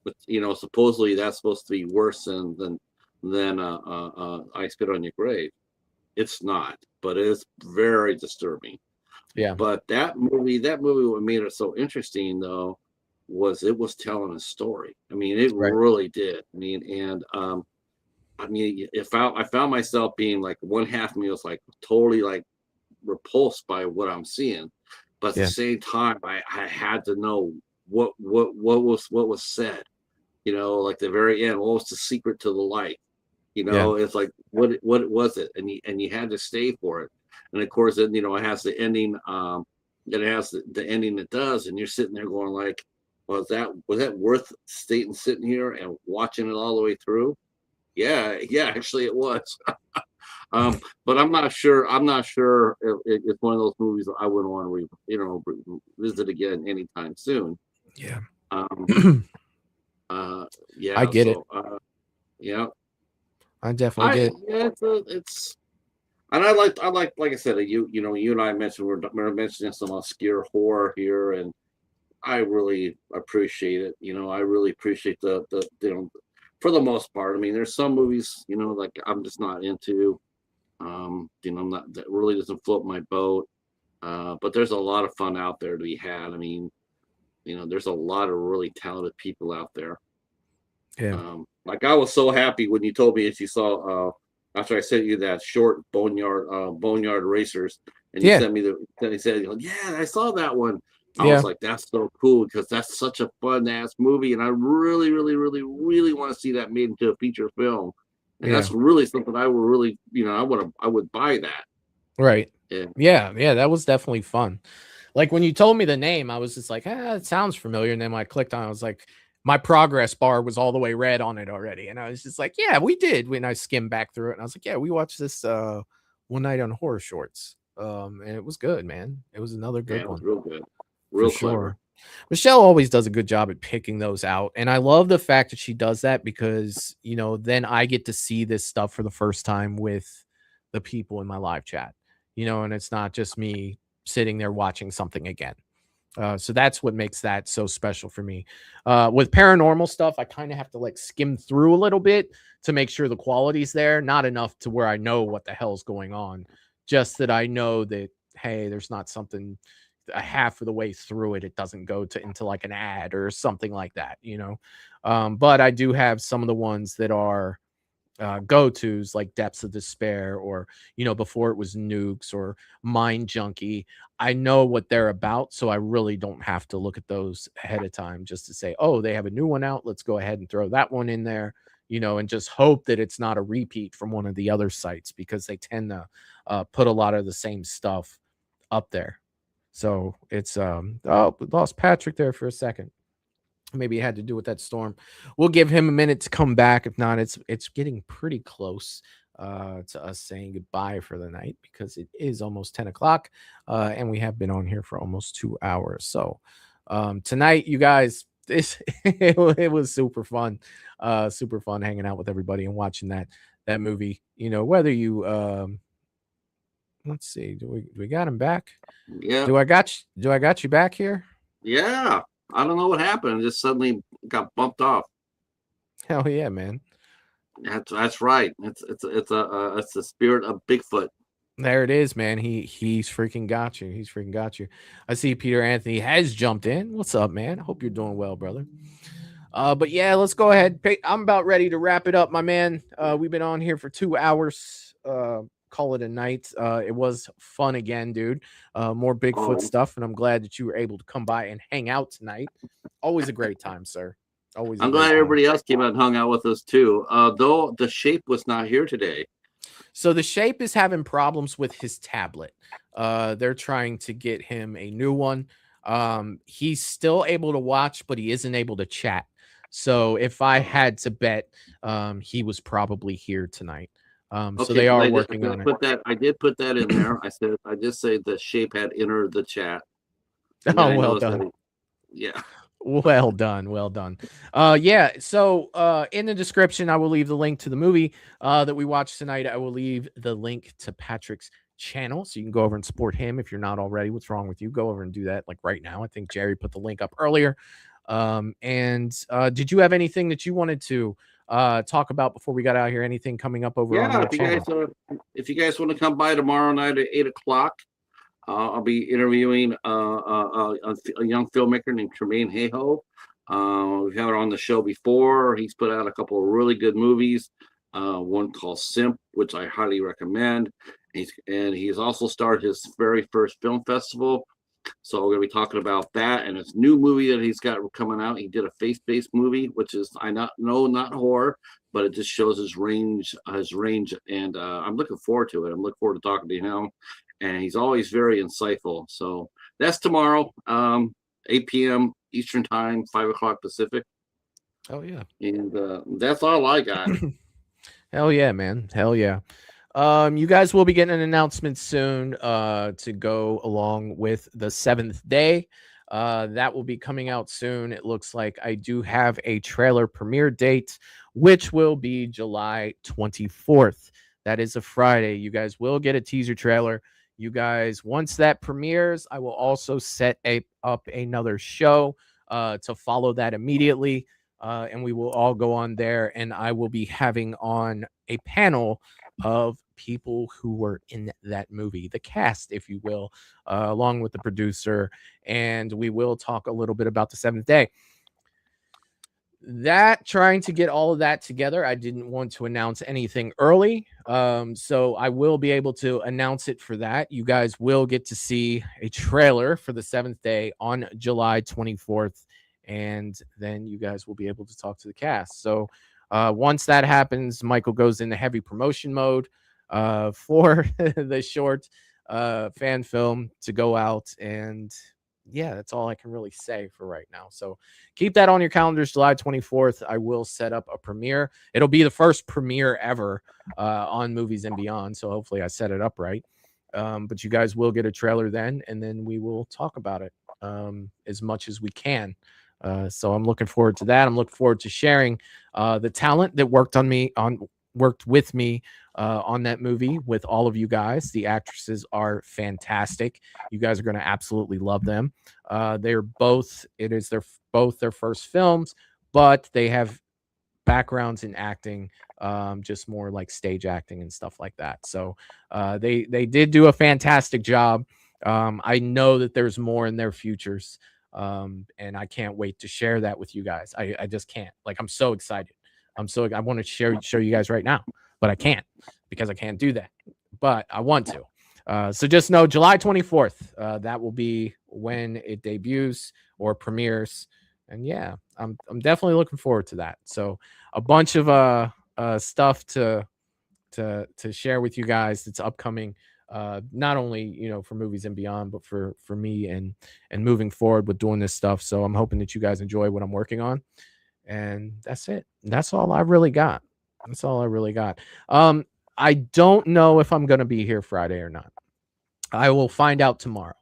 but supposedly that's supposed to be worse than I Spit on Your Grave. It's not, but it is very disturbing. Yeah. But that movie, what made it so interesting though, was it was telling a story. I mean, it really did. I mean, I found myself being like, one half of me was like totally like repulsed by what I'm seeing, but at the same time, I had to know what was said. Like the very end, what was the secret to the light? It's like, what was it? And you had to stay for it. And of course, it has the ending. It has the ending it does, and you're sitting there going like, was that worth sitting here and watching it all the way through? Yeah, actually it was. But I'm not sure if it's one of those movies that I wouldn't want to revisit again anytime soon. Yeah. Yeah. I get it. Yeah. I definitely get it. Yeah, it's and I like I said, you and I mentioned we're mentioning some obscure horror here, and I really appreciate it. I really appreciate the for the most part. I mean, there's some movies, like I'm just not into. Not, that really doesn't float my boat. But there's a lot of fun out there to be had. I mean, there's a lot of really talented people out there. Yeah. Like I was so happy when you told me that you saw after I sent you that short Boneyard Racers, and you sent me you said, yeah, I saw that one. I was like, that's so cool because that's such a fun ass movie, and I really, really, really, really want to see that made into a feature film. And that's really something I would really, I would buy that. Right. Yeah. Yeah, that was definitely fun. Like when you told me the name, I was just like, it sounds familiar. And then when I clicked on it, I was like, my progress bar was all the way red on it already. And I was just like, yeah, we did. When I skimmed back through it, and I was like, yeah, we watched this one night on Horror Shorts. And it was good, man. It was another good It one. was real good. Real For clever. sure. Michelle always does a good job at picking those out. And I love the fact that she does that because, then I get to see this stuff for the first time with the people in my live chat, and it's not just me sitting there watching something again. So that's what makes that so special for me. With paranormal stuff, I kind of have to like skim through a little bit to make sure the quality's there. Not enough to where I know what the hell's going on, just that I know that, hey, there's not something a half of the way through it doesn't go into like an ad or something like that, but I do have some of the ones that are go-tos like Depths of Despair or before it was Nukes or Mind Junkie. I know what they're about, so I really don't have to look at those ahead of time just to say, oh, they have a new one out, let's go ahead and throw that one in there, and just hope that it's not a repeat from one of the other sites because they tend to put a lot of the same stuff up there. So it's we lost Patrick there for a second. Maybe it had to do with that storm. We'll give him a minute to come back. If not, it's getting pretty close to us saying goodbye for the night because it is almost 10 o'clock and we have been on here for almost 2 hours. So tonight, you guys, it was super fun hanging out with everybody and watching that movie. Whether you let's see, do we got him back? Yeah. Do I got you back here? Yeah. I don't know what happened. It just suddenly got bumped off. Hell yeah, man. That's right. It's the spirit of Bigfoot. There it is, man. He's freaking got you. He's freaking got you. I see Peter Anthony has jumped in. What's up, man? Hope you're doing well, brother. But yeah, let's go ahead. I'm about ready to wrap it up, my man. We've been on here for 2 hours. Call it a night. It was fun again, dude. More Bigfoot stuff, and I'm glad that you were able to come by and hang out tonight. Always a great time, sir. Always. I'm glad everybody else came out and hung out with us too. Though the Shape was not here today. So the Shape is having problems with his tablet. They're trying to get him a new one. He's still able to watch, but he isn't able to chat. So if I had to bet, he was probably here tonight. So they are working on it. I did put that in there. I just say the Shape had entered the chat. Oh, well done. Yeah. Well done. Well done. Yeah. So in the description, I will leave the link to the movie that we watched tonight. I will leave the link to Patrick's channel so you can go over and support him if you're not already. What's wrong with you? Go over and do that like right now. I think Jerry put the link up earlier. And did you have anything that you wanted to talk about before we got out here? Anything coming up over on your channel? If you guys want to come by tomorrow night at 8 o'clock, I'll be interviewing a young filmmaker named Tremaine Hayhoe. We've had it on the show before. He's put out a couple of really good movies. One called Simp, which I highly recommend. He's also started his very first film festival. So we're going to be talking about that and his new movie that he's got coming out. He did a faith-based movie, which is not horror, but it just shows his range, and I'm looking forward to it. I'm looking forward to talking to him, and he's always very insightful. So that's tomorrow, 8 p.m. Eastern Time, 5 o'clock Pacific. Oh yeah, and that's all I got. Hell yeah, man. Hell yeah. You guys will be getting an announcement soon to go along with the 7th day. That will be coming out soon. It looks like I do have a trailer premiere date, which will be July 24th. That is a Friday. You guys will get a teaser trailer. You guys, once that premieres, I will also set up another show to follow that immediately. And we will all go on there, and I will be having on a panel of people who were in that movie, the cast, if you will, along with the producer, and we will talk a little bit about the 7th day. trying to get all of that together, I didn't want to announce anything early. So I will be able to announce it for that. You guys will get to see a trailer for the 7th Day on July 24th. And then you guys will be able to talk to the cast. So once that happens, Michael goes into heavy promotion mode for the short fan film to go out. And yeah, that's all I can really say for right now. So keep that on your calendars. July 24th, I will set up a premiere. It'll be the first premiere ever on Movies and Beyond. So hopefully I set it up right. But you guys will get a trailer then, and then we will talk about it as much as we can. So I'm looking forward to that. I'm looking forward to sharing the talent that worked with me on that movie with all of you guys. The actresses are fantastic. You guys are going to absolutely love them. They're both, both their first films, but they have backgrounds in acting, just more like stage acting and stuff like that. So they did do a fantastic job. I know that there's more in their futures. And I can't wait to share that with you guys. I just can't. Like, I'm so excited. I want to show you guys right now, but I can't because I can't do that. But I want to. So just know July 24th, that will be when it debuts or premieres. And yeah, I'm definitely looking forward to that. So a bunch of stuff to share with you guys that's upcoming. Not only for Movies and Beyond, but for me and moving forward with doing this stuff. So I'm hoping that you guys enjoy what I'm working on, and that's it. That's all I really got. I don't know if I'm gonna be here Friday or not. I will find out tomorrow.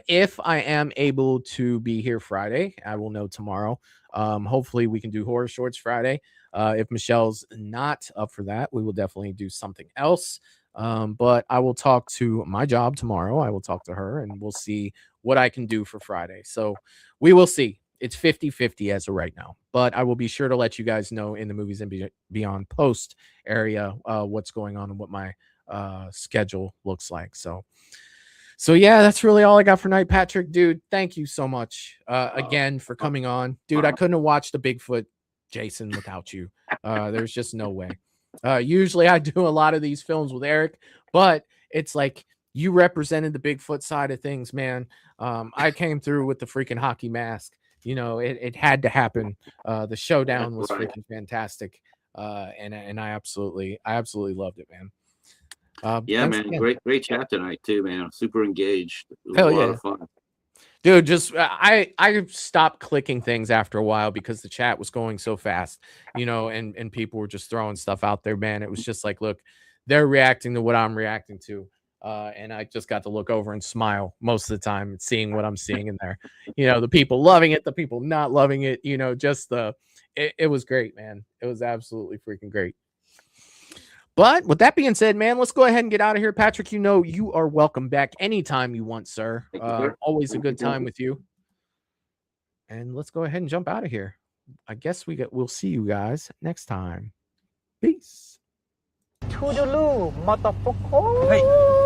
If I am able to be here Friday, I will know tomorrow. Hopefully we can do horror shorts Friday. If Michelle's not up for that, we will definitely do something else. But I will talk to my job tomorrow. I will talk to her and we'll see what I can do for Friday. So we will see. It's 50-50 as of right now, but I will be sure to let you guys know in the Movies and Beyond post area what's going on and what my schedule looks like. So yeah, that's really all I got for tonight. Patrick, dude, thank you so much again for coming on. Dude, I couldn't have watched the BigFoot Jason without you. There's just no way. Usually I do a lot of these films with Eric, but it's like you represented the Bigfoot side of things, man. I came through with the freaking hockey mask. It had to happen. The showdown was freaking fantastic. And I absolutely loved it, man. Yeah, man. Again. Great chat tonight too, man. Super engaged. It was Hell a lot yeah. of fun. Dude, just I stopped clicking things after a while because the chat was going so fast, and people were just throwing stuff out there, man. It was just like, look, they're reacting to what I'm reacting to. And I just got to look over and smile most of the time, seeing what I'm seeing in there. The people loving it, the people not loving it, it was great, man. It was absolutely freaking great. But with that being said, man, let's go ahead and get out of here. Patrick, you are welcome back anytime you want, sir. Always a good time with you. And let's go ahead and jump out of here. I guess we'll see you guys next time. Peace. Toodaloo, motherfucker. Hey.